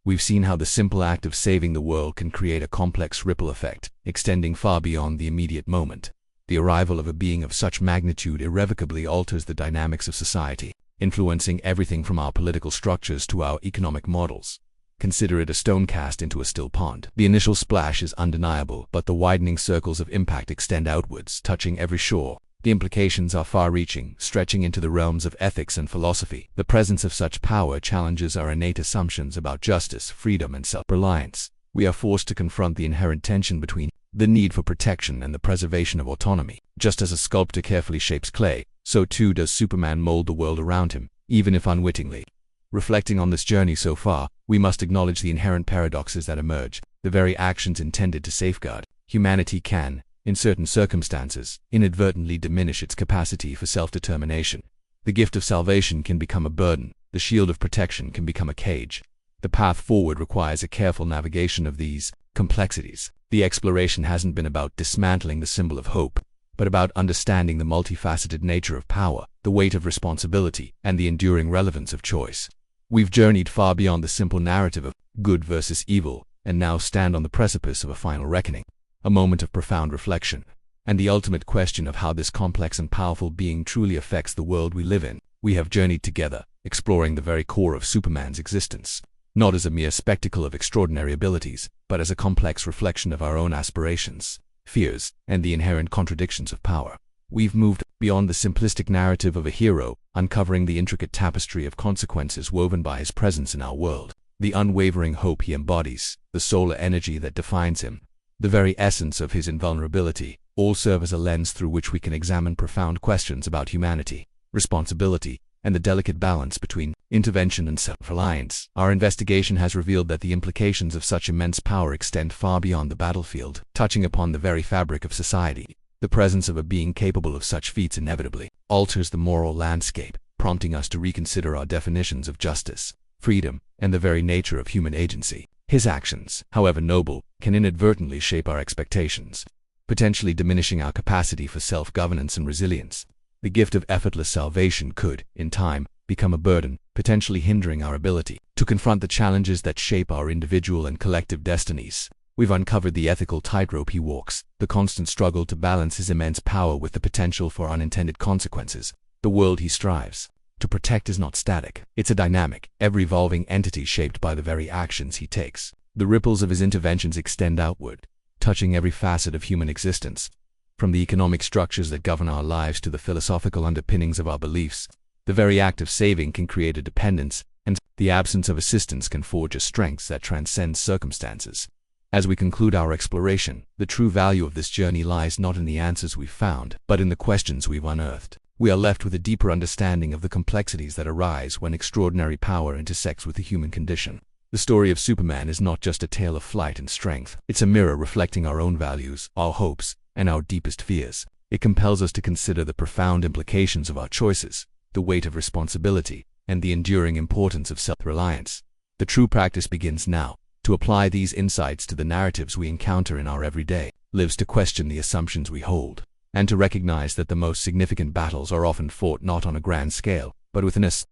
we've seen how the simple act of saving the world can create a complex ripple effect, extending far beyond the immediate moment. The arrival of a being of such magnitude irrevocably alters the dynamics of society, influencing everything from our political structures to our economic models. Consider it a stone cast into a still pond. The initial splash is undeniable, but the widening circles of impact extend outwards, touching every shore. The implications are far-reaching, stretching into the realms of ethics and philosophy. The presence of such power challenges our innate assumptions about justice, freedom, and self-reliance. We are forced to confront the inherent tension between the need for protection and the preservation of autonomy. Just as a sculptor carefully shapes clay, so too does Superman mold the world around him, even if unwittingly. Reflecting on this journey so far, we must acknowledge the inherent paradoxes that emerge. The very actions intended to safeguard humanity can, in certain circumstances, inadvertently diminish its capacity for self-determination. The gift of salvation can become a burden, the shield of protection can become a cage. The path forward requires a careful navigation of these complexities. The exploration hasn't been about dismantling the symbol of hope, but about understanding the multifaceted nature of power, the weight of responsibility, and the enduring relevance of choice. We've journeyed far beyond the simple narrative of good versus evil, and now stand on the precipice of a final reckoning, a moment of profound reflection, and the ultimate question of how this complex and powerful being truly affects the world we live in. We have journeyed together, exploring the very core of Superman's existence, not as a mere spectacle of extraordinary abilities, but as a complex reflection of our own aspirations, fears, and the inherent contradictions of power. We've moved beyond the simplistic narrative of a hero, uncovering the intricate tapestry of consequences woven by his presence in our world, the unwavering hope he embodies, the solar energy that defines him, the very essence of his invulnerability, all serve as a lens through which we can examine profound questions about humanity, responsibility, and the delicate balance between intervention and self-reliance. Our investigation has revealed that the implications of such immense power extend far beyond the battlefield, touching upon the very fabric of society. The presence of a being capable of such feats inevitably alters the moral landscape, prompting us to reconsider our definitions of justice, freedom, and the very nature of human agency. His actions, however noble, can inadvertently shape our expectations, potentially diminishing our capacity for self-governance and resilience. The gift of effortless salvation could, in time, become a burden, potentially hindering our ability to confront the challenges that shape our individual and collective destinies. We've uncovered the ethical tightrope he walks, the constant struggle to balance his immense power with the potential for unintended consequences. The world he strives to protect is not static. It's a dynamic, ever-evolving entity shaped by the very actions he takes. The ripples of his interventions extend outward, touching every facet of human existence, from the economic structures that govern our lives to the philosophical underpinnings of our beliefs. The very act of saving can create a dependence, and the absence of assistance can forge a strength that transcends circumstances. As we conclude our exploration, the true value of this journey lies not in the answers we've found, but in the questions we've unearthed. We are left with a deeper understanding of the complexities that arise when extraordinary power intersects with the human condition. The story of Superman is not just a tale of flight and strength. It's a mirror reflecting our own values, our hopes, and our deepest fears. It compels us to consider the profound implications of our choices, the weight of responsibility, and the enduring importance of self-reliance. The true practice begins now, to apply these insights to the narratives we encounter in our everyday lives, to question the assumptions we hold, and to recognize that the most significant battles are often fought not on a grand scale, but within us.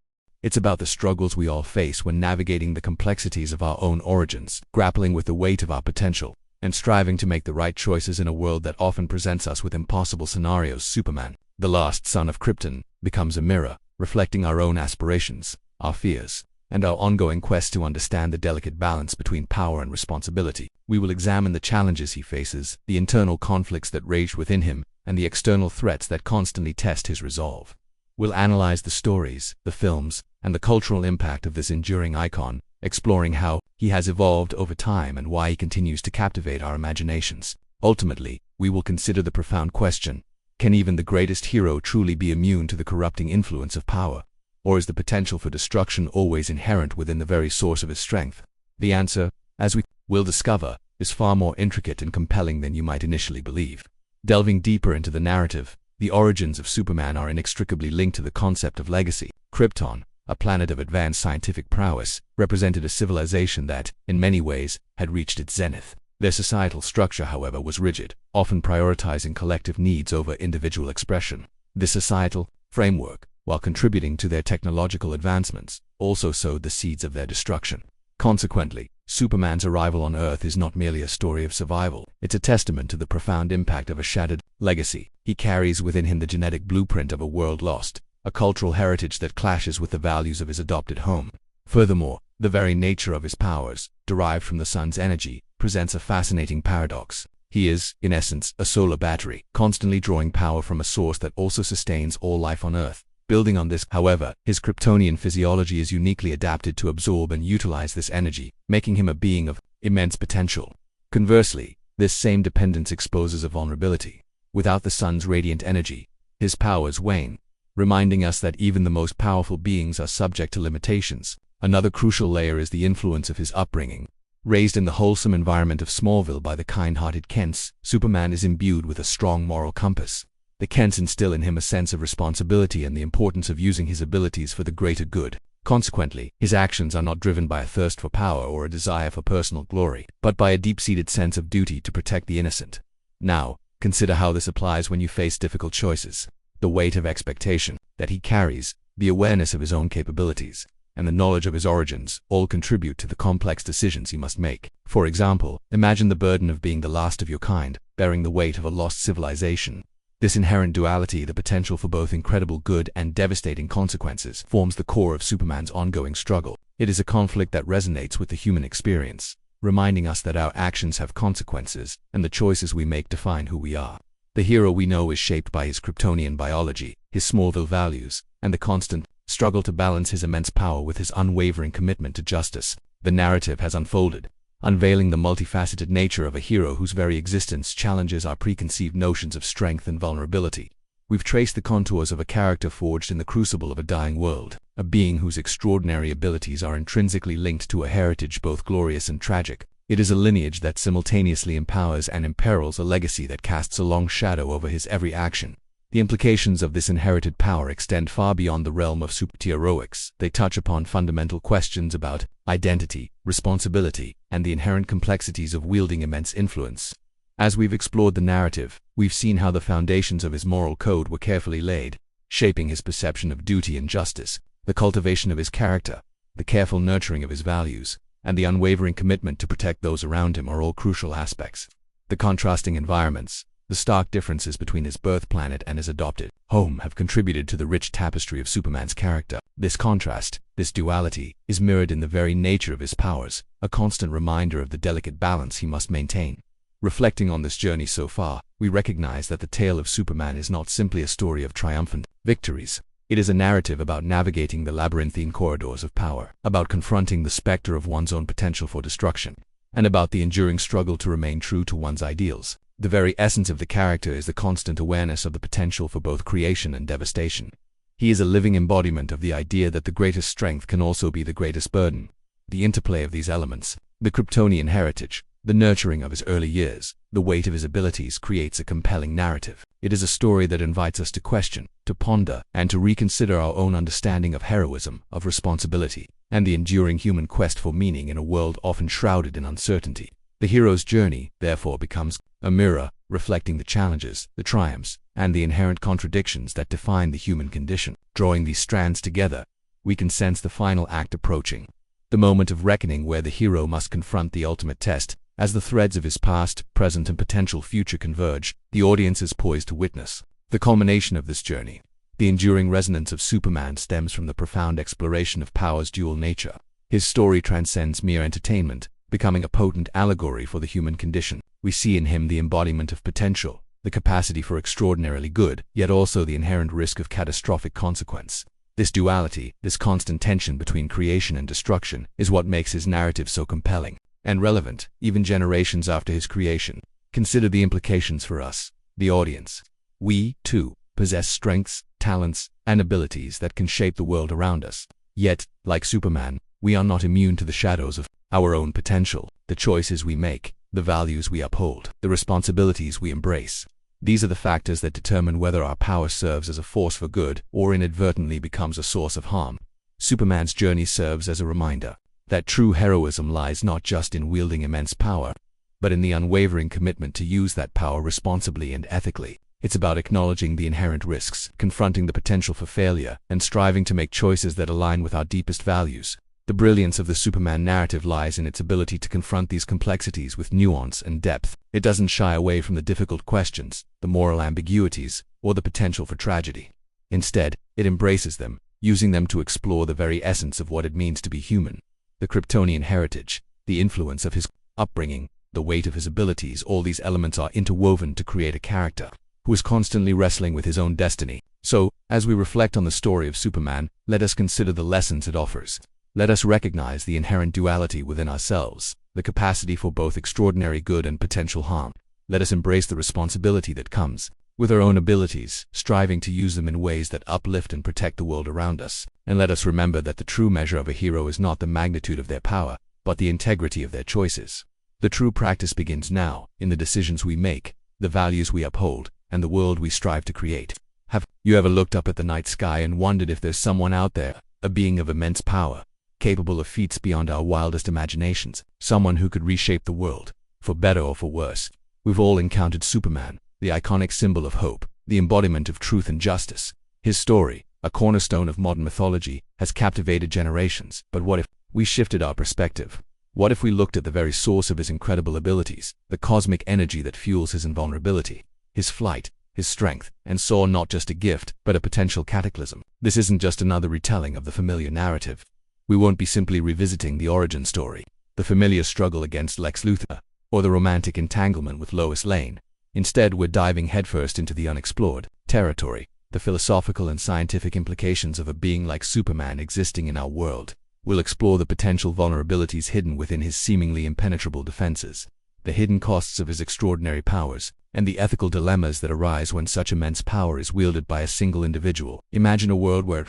It's about the struggles we all face when navigating the complexities of our own origins, grappling with the weight of our potential, and striving to make the right choices in a world that often presents us with impossible scenarios. Superman, the last son of Krypton, becomes a mirror, reflecting our own aspirations, our fears, and our ongoing quest to understand the delicate balance between power and responsibility. We will examine the challenges he faces, the internal conflicts that rage within him, and the external threats that constantly test his resolve. We'll analyze the stories, the films, and the cultural impact of this enduring icon, exploring how he has evolved over time and why he continues to captivate our imaginations. Ultimately, we will consider the profound question: can even the greatest hero truly be immune to the corrupting influence of power? Or is the potential for destruction always inherent within the very source of his strength? The answer, as we will discover, is far more intricate and compelling than you might initially believe. Delving deeper into the narrative, the origins of Superman are inextricably linked to the concept of legacy. Krypton, a planet of advanced scientific prowess, represented a civilization that, in many ways, had reached its zenith. Their societal structure, however, was rigid, often prioritizing collective needs over individual expression. This societal framework, while contributing to their technological advancements, also sowed the seeds of their destruction. Consequently, Superman's arrival on Earth is not merely a story of survival, it's a testament to the profound impact of a shattered legacy. He carries within him the genetic blueprint of a world lost, a cultural heritage that clashes with the values of his adopted home. Furthermore, the very nature of his powers, derived from the sun's energy, presents a fascinating paradox. He is, in essence, a solar battery, constantly drawing power from a source that also sustains all life on Earth. Building on this, however, his Kryptonian physiology is uniquely adapted to absorb and utilize this energy, making him a being of immense potential. Conversely, this same dependence exposes a vulnerability. Without the sun's radiant energy, his powers wane, reminding us that even the most powerful beings are subject to limitations. Another crucial layer is the influence of his upbringing. Raised in the wholesome environment of Smallville by the kind-hearted Kents, Superman is imbued with a strong moral compass. The Kents instill in him a sense of responsibility and the importance of using his abilities for the greater good. Consequently, his actions are not driven by a thirst for power or a desire for personal glory, but by a deep-seated sense of duty to protect the innocent. Now, consider how this applies when you face difficult choices. The weight of expectation that he carries, the awareness of his own capabilities, and the knowledge of his origins all contribute to the complex decisions he must make. For example, imagine the burden of being the last of your kind, bearing the weight of a lost civilization. This inherent duality, the potential for both incredible good and devastating consequences, forms the core of Superman's ongoing struggle. It is a conflict that resonates with the human experience, reminding us that our actions have consequences, and the choices we make define who we are. The hero we know is shaped by his Kryptonian biology, his Smallville values, and the constant struggle to balance his immense power with his unwavering commitment to justice. The narrative has unfolded, unveiling the multifaceted nature of a hero whose very existence challenges our preconceived notions of strength and vulnerability. We've traced the contours of a character forged in the crucible of a dying world, a being whose extraordinary abilities are intrinsically linked to a heritage both glorious and tragic. It is a lineage that simultaneously empowers and imperils, a legacy that casts a long shadow over his every action. The implications of this inherited power extend far beyond the realm of superheroics. They touch upon fundamental questions about identity, responsibility, and the inherent complexities of wielding immense influence. As we've explored the narrative, we've seen how the foundations of his moral code were carefully laid, shaping his perception of duty and justice. The cultivation of his character, the careful nurturing of his values, and the unwavering commitment to protect those around him are all crucial aspects. The contrasting environments, the stark differences between his birth planet and his adopted home have contributed to the rich tapestry of Superman's character. This contrast, this duality, is mirrored in the very nature of his powers, a constant reminder of the delicate balance he must maintain. Reflecting on this journey so far, we recognize that the tale of Superman is not simply a story of triumphant victories. It is a narrative about navigating the labyrinthine corridors of power, about confronting the specter of one's own potential for destruction, and about the enduring struggle to remain true to one's ideals. The very essence of the character is the constant awareness of the potential for both creation and devastation. He is a living embodiment of the idea that the greatest strength can also be the greatest burden. The interplay of these elements, the Kryptonian heritage, the nurturing of his early years, the weight of his abilities creates a compelling narrative. It is a story that invites us to question, to ponder, and to reconsider our own understanding of heroism, of responsibility, and the enduring human quest for meaning in a world often shrouded in uncertainty. The hero's journey, therefore, becomes a mirror, reflecting the challenges, the triumphs, and the inherent contradictions that define the human condition. Drawing these strands together, we can sense the final act approaching, the moment of reckoning where the hero must confront the ultimate test. As the threads of his past, present, and potential future converge, the audience is poised to witness the culmination of this journey. The enduring resonance of Superman stems from the profound exploration of power's dual nature. His story transcends mere entertainment, becoming a potent allegory for the human condition. We see in him the embodiment of potential, the capacity for extraordinarily good, yet also the inherent risk of catastrophic consequence. This duality, this constant tension between creation and destruction, is what makes his narrative so compelling and relevant, even generations after his creation. Consider the implications for us, the audience. We, too, possess strengths, talents, and abilities that can shape the world around us. Yet, like Superman, we are not immune to the shadows of our own potential. The choices we make, the values we uphold, the responsibilities we embrace. These are the factors that determine whether our power serves as a force for good or inadvertently becomes a source of harm. Superman's journey serves as a reminder that true heroism lies not just in wielding immense power, but in the unwavering commitment to use that power responsibly and ethically. It's about acknowledging the inherent risks, confronting the potential for failure, and striving to make choices that align with our deepest values. The brilliance of the Superman narrative lies in its ability to confront these complexities with nuance and depth. It doesn't shy away from the difficult questions, the moral ambiguities, or the potential for tragedy. Instead, it embraces them, using them to explore the very essence of what it means to be human. The Kryptonian heritage, the influence of his upbringing, the weight of his abilities, all these elements are interwoven to create a character who is constantly wrestling with his own destiny. So, as we reflect on the story of Superman, let us consider the lessons it offers. Let us recognize the inherent duality within ourselves, the capacity for both extraordinary good and potential harm. Let us embrace the responsibility that comes with our own abilities, striving to use them in ways that uplift and protect the world around us. And let us remember that the true measure of a hero is not the magnitude of their power, but the integrity of their choices. The true practice begins now, in the decisions we make, the values we uphold, and the world we strive to create. Have you ever looked up at the night sky and wondered if there's someone out there, a being of immense power, capable of feats beyond our wildest imaginations, someone who could reshape the world, for better or for worse? We've all encountered Superman, the iconic symbol of hope, the embodiment of truth and justice. His story, a cornerstone of modern mythology, has captivated generations. But what if we shifted our perspective? What if we looked at the very source of his incredible abilities, the cosmic energy that fuels his invulnerability, his flight, his strength, and saw not just a gift, but a potential cataclysm? This isn't just another retelling of the familiar narrative. We won't be simply revisiting the origin story, the familiar struggle against Lex Luthor, or the romantic entanglement with Lois Lane. Instead, we're diving headfirst into the unexplored territory, the philosophical and scientific implications of a being like Superman existing in our world. We'll explore the potential vulnerabilities hidden within his seemingly impenetrable defenses, the hidden costs of his extraordinary powers, and the ethical dilemmas that arise when such immense power is wielded by a single individual. Imagine a world where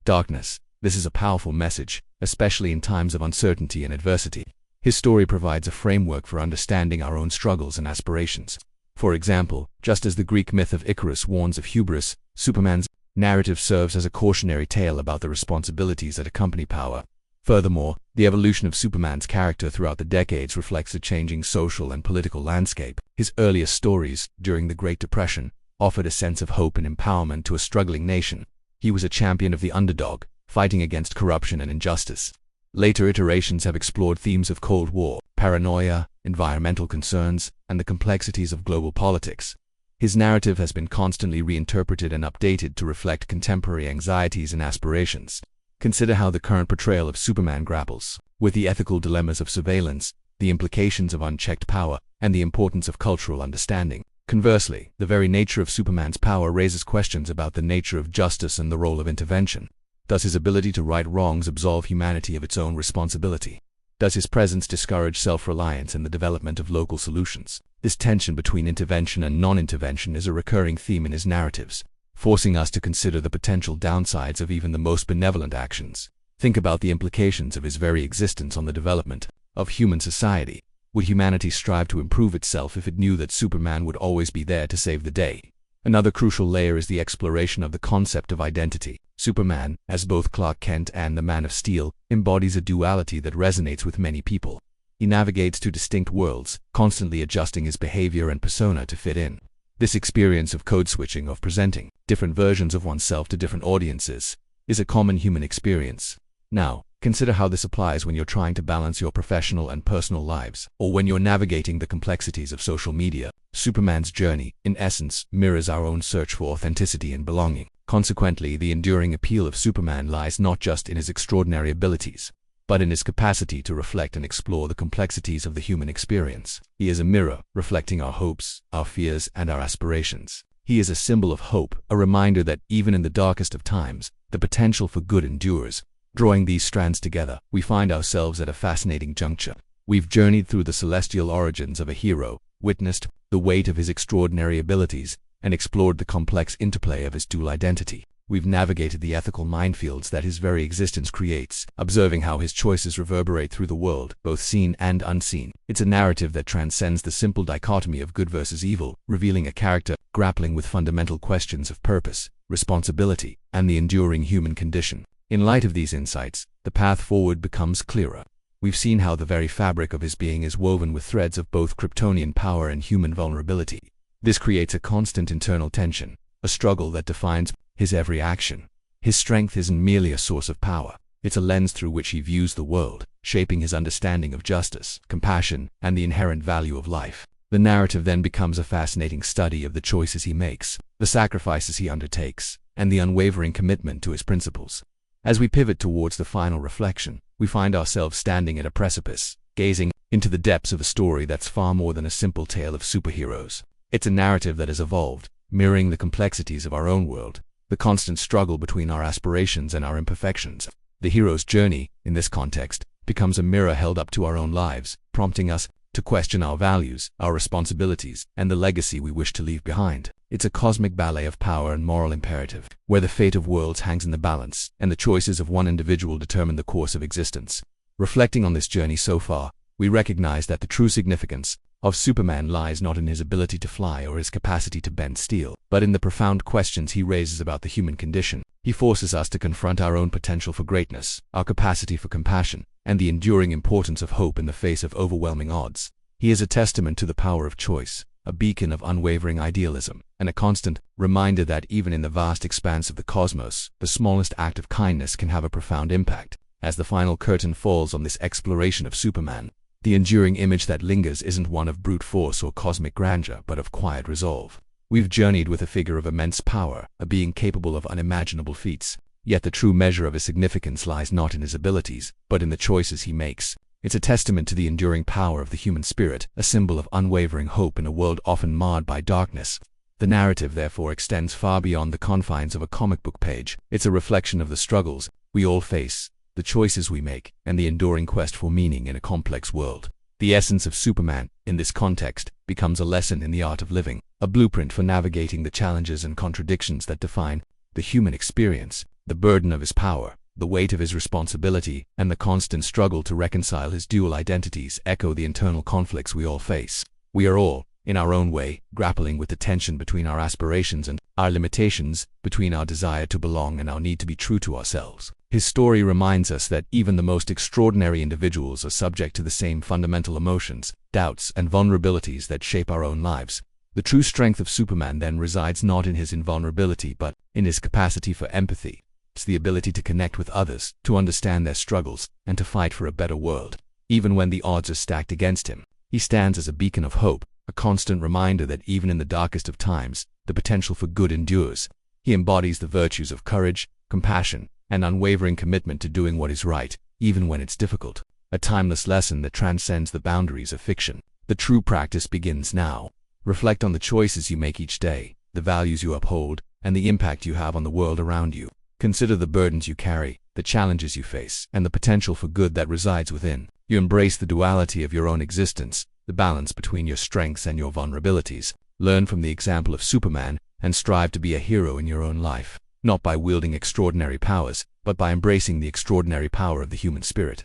darkness. This is a powerful message, especially in times of uncertainty and adversity. His story provides a framework for understanding our own struggles and aspirations. For example, just as the Greek myth of Icarus warns of hubris, Superman's narrative serves as a cautionary tale about the responsibilities that accompany power. Furthermore, the evolution of Superman's character throughout the decades reflects a changing social and political landscape. His earliest stories, during the Great Depression, offered a sense of hope and empowerment to a struggling nation. He was a champion of the underdog, fighting against corruption and injustice. Later iterations have explored themes of Cold War, paranoia, environmental concerns, and the complexities of global politics. His narrative has been constantly reinterpreted and updated to reflect contemporary anxieties and aspirations. Consider how the current portrayal of Superman grapples with the ethical dilemmas of surveillance, the implications of unchecked power, and the importance of cultural understanding. Conversely, the very nature of Superman's power raises questions about the nature of justice and the role of intervention. Does his ability to right wrongs absolve humanity of its own responsibility? Does his presence discourage self-reliance and the development of local solutions? This tension between intervention and non-intervention is a recurring theme in his narratives, forcing us to consider the potential downsides of even the most benevolent actions. Think about the implications of his very existence on the development of human society. Would humanity strive to improve itself if it knew that Superman would always be there to save the day? Another crucial layer is the exploration of the concept of identity. Superman, as both Clark Kent and the Man of Steel, embodies a duality that resonates with many people. He navigates two distinct worlds, constantly adjusting his behavior and persona to fit in. This experience of code switching, of presenting different versions of oneself to different audiences, is a common human experience. Now, consider how this applies when you're trying to balance your professional and personal lives, or when you're navigating the complexities of social media. Superman's journey, in essence, mirrors our own search for authenticity and belonging. Consequently, the enduring appeal of Superman lies not just in his extraordinary abilities, but in his capacity to reflect and explore the complexities of the human experience. He is a mirror, reflecting our hopes, our fears, and our aspirations. He is a symbol of hope, a reminder that even in the darkest of times, the potential for good endures. Drawing these strands together, we find ourselves at a fascinating juncture. We've journeyed through the celestial origins of a hero, witnessed the weight of his extraordinary abilities, and explored the complex interplay of his dual identity. we've navigated the ethical minefields that his very existence creates, observing how his choices reverberate through the world, both seen and unseen. It's a narrative that transcends the simple dichotomy of good versus evil, revealing a character grappling with fundamental questions of purpose, responsibility, and the enduring human condition. In light of these insights, the path forward becomes clearer. We've seen how the very fabric of his being is woven with threads of both Kryptonian power and human vulnerability. This creates a constant internal tension, a struggle that defines his every action. His strength isn't merely a source of power, it's a lens through which he views the world, shaping his understanding of justice, compassion, and the inherent value of life. The narrative then becomes a fascinating study of the choices he makes, the sacrifices he undertakes, and the unwavering commitment to his principles. As we pivot towards the final reflection, we find ourselves standing at a precipice, gazing into the depths of a story that's far more than a simple tale of superheroes. It's a narrative that has evolved, mirroring the complexities of our own world, the constant struggle between our aspirations and our imperfections. The hero's journey, in this context, becomes a mirror held up to our own lives, prompting us to question our values, our responsibilities, and the legacy we wish to leave behind. It's a cosmic ballet of power and moral imperative, where the fate of worlds hangs in the balance, and the choices of one individual determine the course of existence. Reflecting on this journey so far, we recognize that the true significance of Superman lies not in his ability to fly or his capacity to bend steel, but in the profound questions he raises about the human condition. He forces us to confront our own potential for greatness, our capacity for compassion, and the enduring importance of hope in the face of overwhelming odds. He is a testament to the power of choice, a beacon of unwavering idealism, and a constant reminder that even in the vast expanse of the cosmos, the smallest act of kindness can have a profound impact. As the final curtain falls on this exploration of Superman, the enduring image that lingers isn't one of brute force or cosmic grandeur, but of quiet resolve. We've journeyed with a figure of immense power, a being capable of unimaginable feats. Yet the true measure of his significance lies not in his abilities, but in the choices he makes. It's a testament to the enduring power of the human spirit, a symbol of unwavering hope in a world often marred by darkness. The narrative, therefore, extends far beyond the confines of a comic book page. It's a reflection of the struggles we all face, the choices we make, and the enduring quest for meaning in a complex world. The essence of Superman, in this context, becomes a lesson in the art of living, a blueprint for navigating the challenges and contradictions that define the human experience. The burden of his power, the weight of his responsibility, and the constant struggle to reconcile his dual identities echo the internal conflicts we all face. We are all, in our own way, grappling with the tension between our aspirations and our limitations, between our desire to belong and our need to be true to ourselves. His story reminds us that even the most extraordinary individuals are subject to the same fundamental emotions, doubts, and vulnerabilities that shape our own lives. The true strength of Superman then resides not in his invulnerability but in his capacity for empathy. It's the ability to connect with others, to understand their struggles, and to fight for a better world. Even when the odds are stacked against him, he stands as a beacon of hope, a constant reminder that even in the darkest of times, the potential for good endures. He embodies the virtues of courage, compassion, and unwavering commitment to doing what is right, even when it's difficult. A timeless lesson that transcends the boundaries of fiction. The true practice begins now. Reflect on the choices you make each day, the values you uphold, and the impact you have on the world around you. Consider the burdens you carry, the challenges you face, and the potential for good that resides within. You embrace the duality of your own existence, the balance between your strengths and your vulnerabilities. Learn from the example of Superman and strive to be a hero in your own life, not by wielding extraordinary powers, but by embracing the extraordinary power of the human spirit.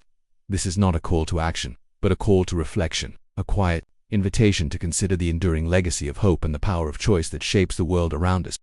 This is not a call to action, but a call to reflection, a quiet invitation to consider the enduring legacy of hope and the power of choice that shapes the world around us.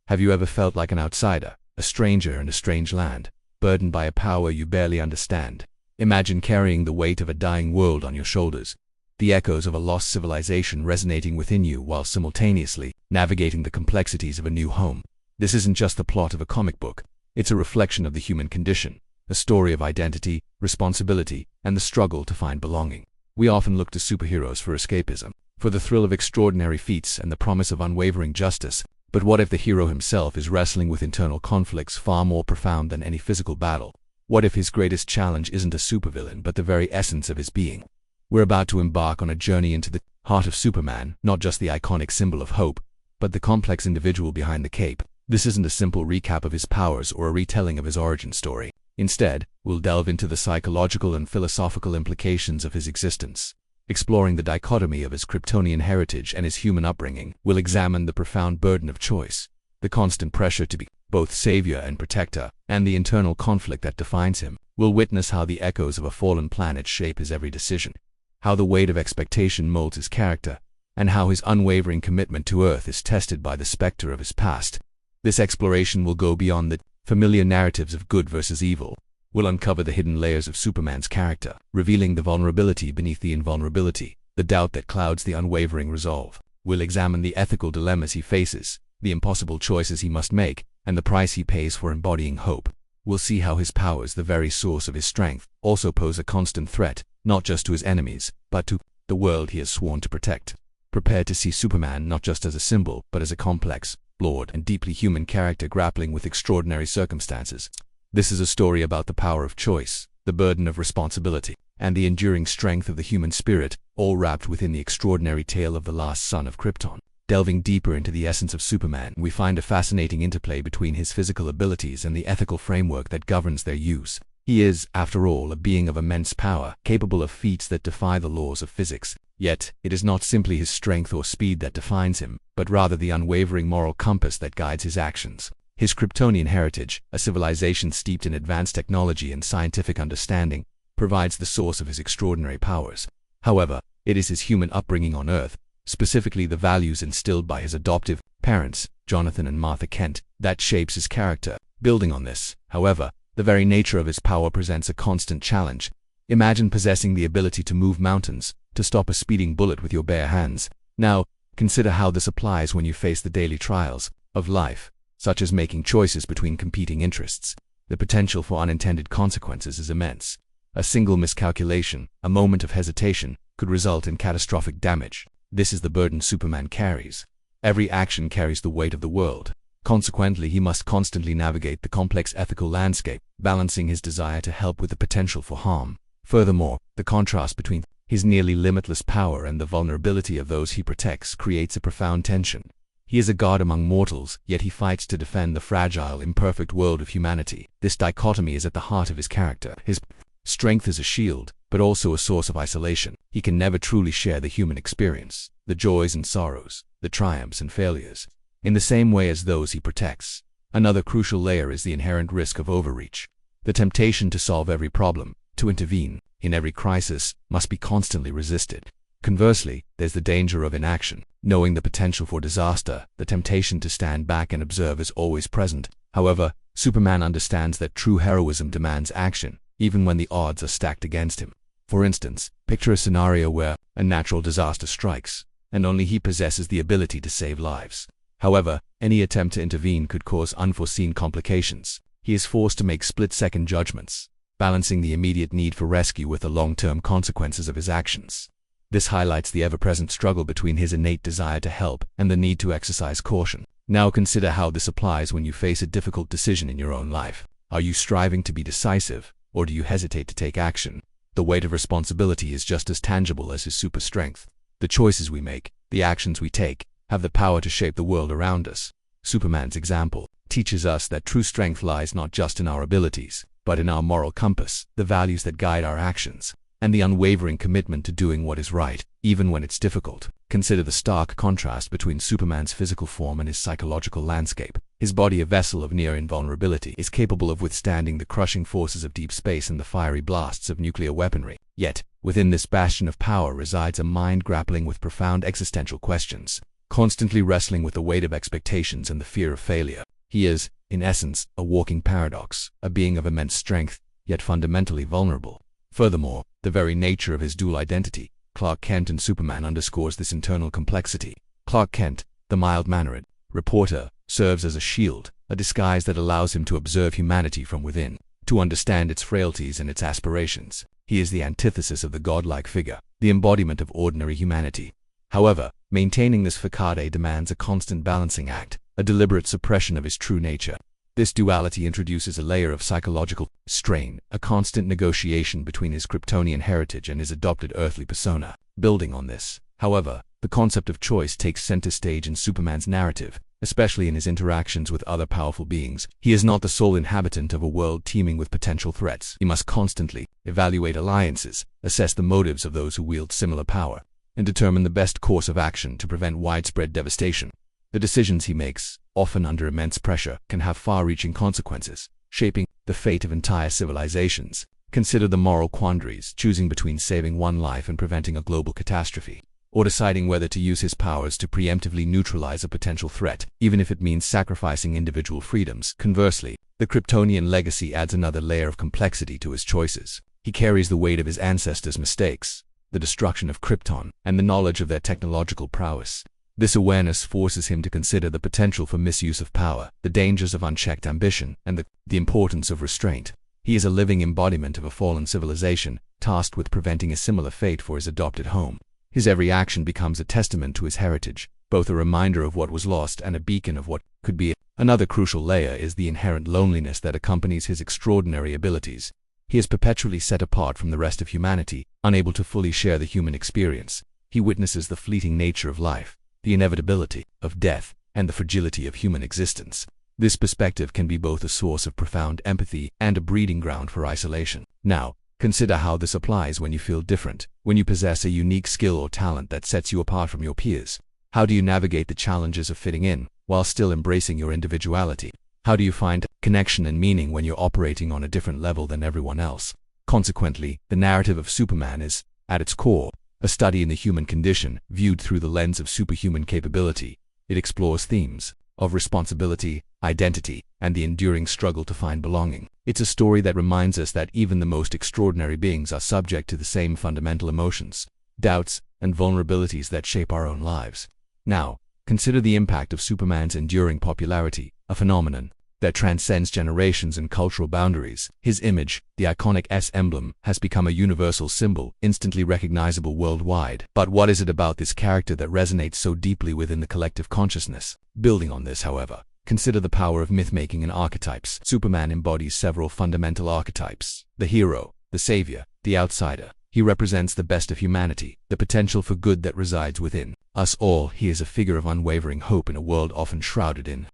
Have you ever felt like an outsider, a stranger in a strange land, burdened by a power you barely understand? Imagine carrying the weight of a dying world on your shoulders, the echoes of a lost civilization resonating within you while simultaneously navigating the complexities of a new home. This isn't just the plot of a comic book, it's a reflection of the human condition, a story of identity, responsibility, and the struggle to find belonging. We often look to superheroes for escapism, for the thrill of extraordinary feats and the promise of unwavering justice. But what if the hero himself is wrestling with internal conflicts far more profound than any physical battle? What if his greatest challenge isn't a supervillain but the very essence of his being? We're about to embark on a journey into the heart of Superman, not just the iconic symbol of hope, but the complex individual behind the cape. This isn't a simple recap of his powers or a retelling of his origin story. Instead, we'll delve into the psychological and philosophical implications of his existence. Exploring the dichotomy of his Kryptonian heritage and his human upbringing, we'll examine the profound burden of choice, the constant pressure to be both savior and protector, and the internal conflict that defines him. We'll witness how the echoes of a fallen planet shape his every decision, how the weight of expectation molds his character, and how his unwavering commitment to Earth is tested by the specter of his past. This exploration will go beyond the familiar narratives of good versus evil. We'll uncover the hidden layers of Superman's character, revealing the vulnerability beneath the invulnerability, the doubt that clouds the unwavering resolve. We'll examine the ethical dilemmas he faces, the impossible choices he must make, and the price he pays for embodying hope. We'll see how his powers, the very source of his strength, also pose a constant threat, not just to his enemies, but to the world he has sworn to protect. Prepare to see Superman not just as a symbol, but as a complex, flawed, and deeply human character grappling with extraordinary circumstances. This is a story about the power of choice, the burden of responsibility, and the enduring strength of the human spirit, all wrapped within the extraordinary tale of the last son of Krypton. Delving deeper into the essence of Superman, we find a fascinating interplay between his physical abilities and the ethical framework that governs their use. He is, after all, a being of immense power, capable of feats that defy the laws of physics. Yet, it is not simply his strength or speed that defines him, but rather the unwavering moral compass that guides his actions. His Kryptonian heritage, a civilization steeped in advanced technology and scientific understanding, provides the source of his extraordinary powers. However, it is his human upbringing on Earth, specifically the values instilled by his adoptive parents, Jonathan and Martha Kent, that shapes his character. Building on this, however, the very nature of his power presents a constant challenge. Imagine possessing the ability to move mountains, to stop a speeding bullet with your bare hands. Now, consider how this applies when you face the daily trials of life, such as making choices between competing interests. The potential for unintended consequences is immense. A single miscalculation, a moment of hesitation, could result in catastrophic damage. This is the burden Superman carries. Every action carries the weight of the world. Consequently, he must constantly navigate the complex ethical landscape, balancing his desire to help with the potential for harm. Furthermore, the contrast between his nearly limitless power and the vulnerability of those he protects creates a profound tension. He is a god among mortals, yet he fights to defend the fragile, imperfect world of humanity. This dichotomy is at the heart of his character. His strength is a shield, but also a source of isolation. He can never truly share the human experience, the joys and sorrows, the triumphs and failures, in the same way as those he protects. Another crucial layer is the inherent risk of overreach. The temptation to solve every problem, to intervene in every crisis, must be constantly resisted. Conversely, there's the danger of inaction. Knowing the potential for disaster, the temptation to stand back and observe is always present. However, Superman understands that true heroism demands action, even when the odds are stacked against him. For instance, picture a scenario where a natural disaster strikes, and only he possesses the ability to save lives. However, any attempt to intervene could cause unforeseen complications. He is forced to make split-second judgments, balancing the immediate need for rescue with the long-term consequences of his actions. This highlights the ever-present struggle between his innate desire to help and the need to exercise caution. Now consider how this applies when you face a difficult decision in your own life. Are you striving to be decisive, or do you hesitate to take action? The weight of responsibility is just as tangible as his super strength. The choices we make, the actions we take, have the power to shape the world around us. Superman's example teaches us that true strength lies not just in our abilities, but in our moral compass, the values that guide our actions, and the unwavering commitment to doing what is right, even when it's difficult. Consider the stark contrast between Superman's physical form and his psychological landscape. His body, a vessel of near invulnerability, is capable of withstanding the crushing forces of deep space and the fiery blasts of nuclear weaponry. Yet, within this bastion of power resides a mind grappling with profound existential questions, constantly wrestling with the weight of expectations and the fear of failure. He is, in essence, a walking paradox, a being of immense strength, yet fundamentally vulnerable. Furthermore, the very nature of his dual identity, Clark Kent and Superman, underscores this internal complexity. Clark Kent, the mild-mannered reporter, serves as a shield, a disguise that allows him to observe humanity from within, to understand its frailties and its aspirations. He is the antithesis of the godlike figure, the embodiment of ordinary humanity. However, maintaining this facade demands a constant balancing act, a deliberate suppression of his true nature. This duality introduces a layer of psychological strain, a constant negotiation between his Kryptonian heritage and his adopted earthly persona. Building on this, however, the concept of choice takes center stage in Superman's narrative, especially in his interactions with other powerful beings. He is not the sole inhabitant of a world teeming with potential threats. He must constantly evaluate alliances, assess the motives of those who wield similar power, and determine the best course of action to prevent widespread devastation. The decisions he makes, often under immense pressure, can have far-reaching consequences, shaping the fate of entire civilizations. Consider the moral quandaries, choosing between saving one life and preventing a global catastrophe, or deciding whether to use his powers to preemptively neutralize a potential threat, even if it means sacrificing individual freedoms. Conversely, the Kryptonian legacy adds another layer of complexity to his choices. He carries the weight of his ancestors' mistakes, the destruction of Krypton, and the knowledge of their technological prowess. This awareness forces him to consider the potential for misuse of power, the dangers of unchecked ambition, and the importance of restraint. He is a living embodiment of a fallen civilization, tasked with preventing a similar fate for his adopted home. His every action becomes a testament to his heritage, both a reminder of what was lost and a beacon of what could be. Another crucial layer is the inherent loneliness that accompanies his extraordinary abilities. He is perpetually set apart from the rest of humanity, unable to fully share the human experience. He witnesses the fleeting nature of life, the inevitability of death, and the fragility of human existence. This perspective can be both a source of profound empathy and a breeding ground for isolation. Now, consider how this applies when you feel different, when you possess a unique skill or talent that sets you apart from your peers. How do you navigate the challenges of fitting in, while still embracing your individuality? How do you find connection and meaning when you're operating on a different level than everyone else? Consequently, the narrative of Superman is, at its core, a study in the human condition, viewed through the lens of superhuman capability. It explores themes of responsibility, identity, and the enduring struggle to find belonging. It's a story that reminds us that even the most extraordinary beings are subject to the same fundamental emotions, doubts, and vulnerabilities that shape our own lives. Now, consider the impact of Superman's enduring popularity, a phenomenon that transcends generations and cultural boundaries. His image, the iconic S emblem, has become a universal symbol, instantly recognizable worldwide. But what is it about this character that resonates so deeply within the collective consciousness? Building on this, however, consider the power of myth-making and archetypes. Superman embodies several fundamental archetypes: the hero, the savior, the outsider. He represents the best of humanity, the potential for good that resides within us all. He is a figure of unwavering hope in a world often shrouded in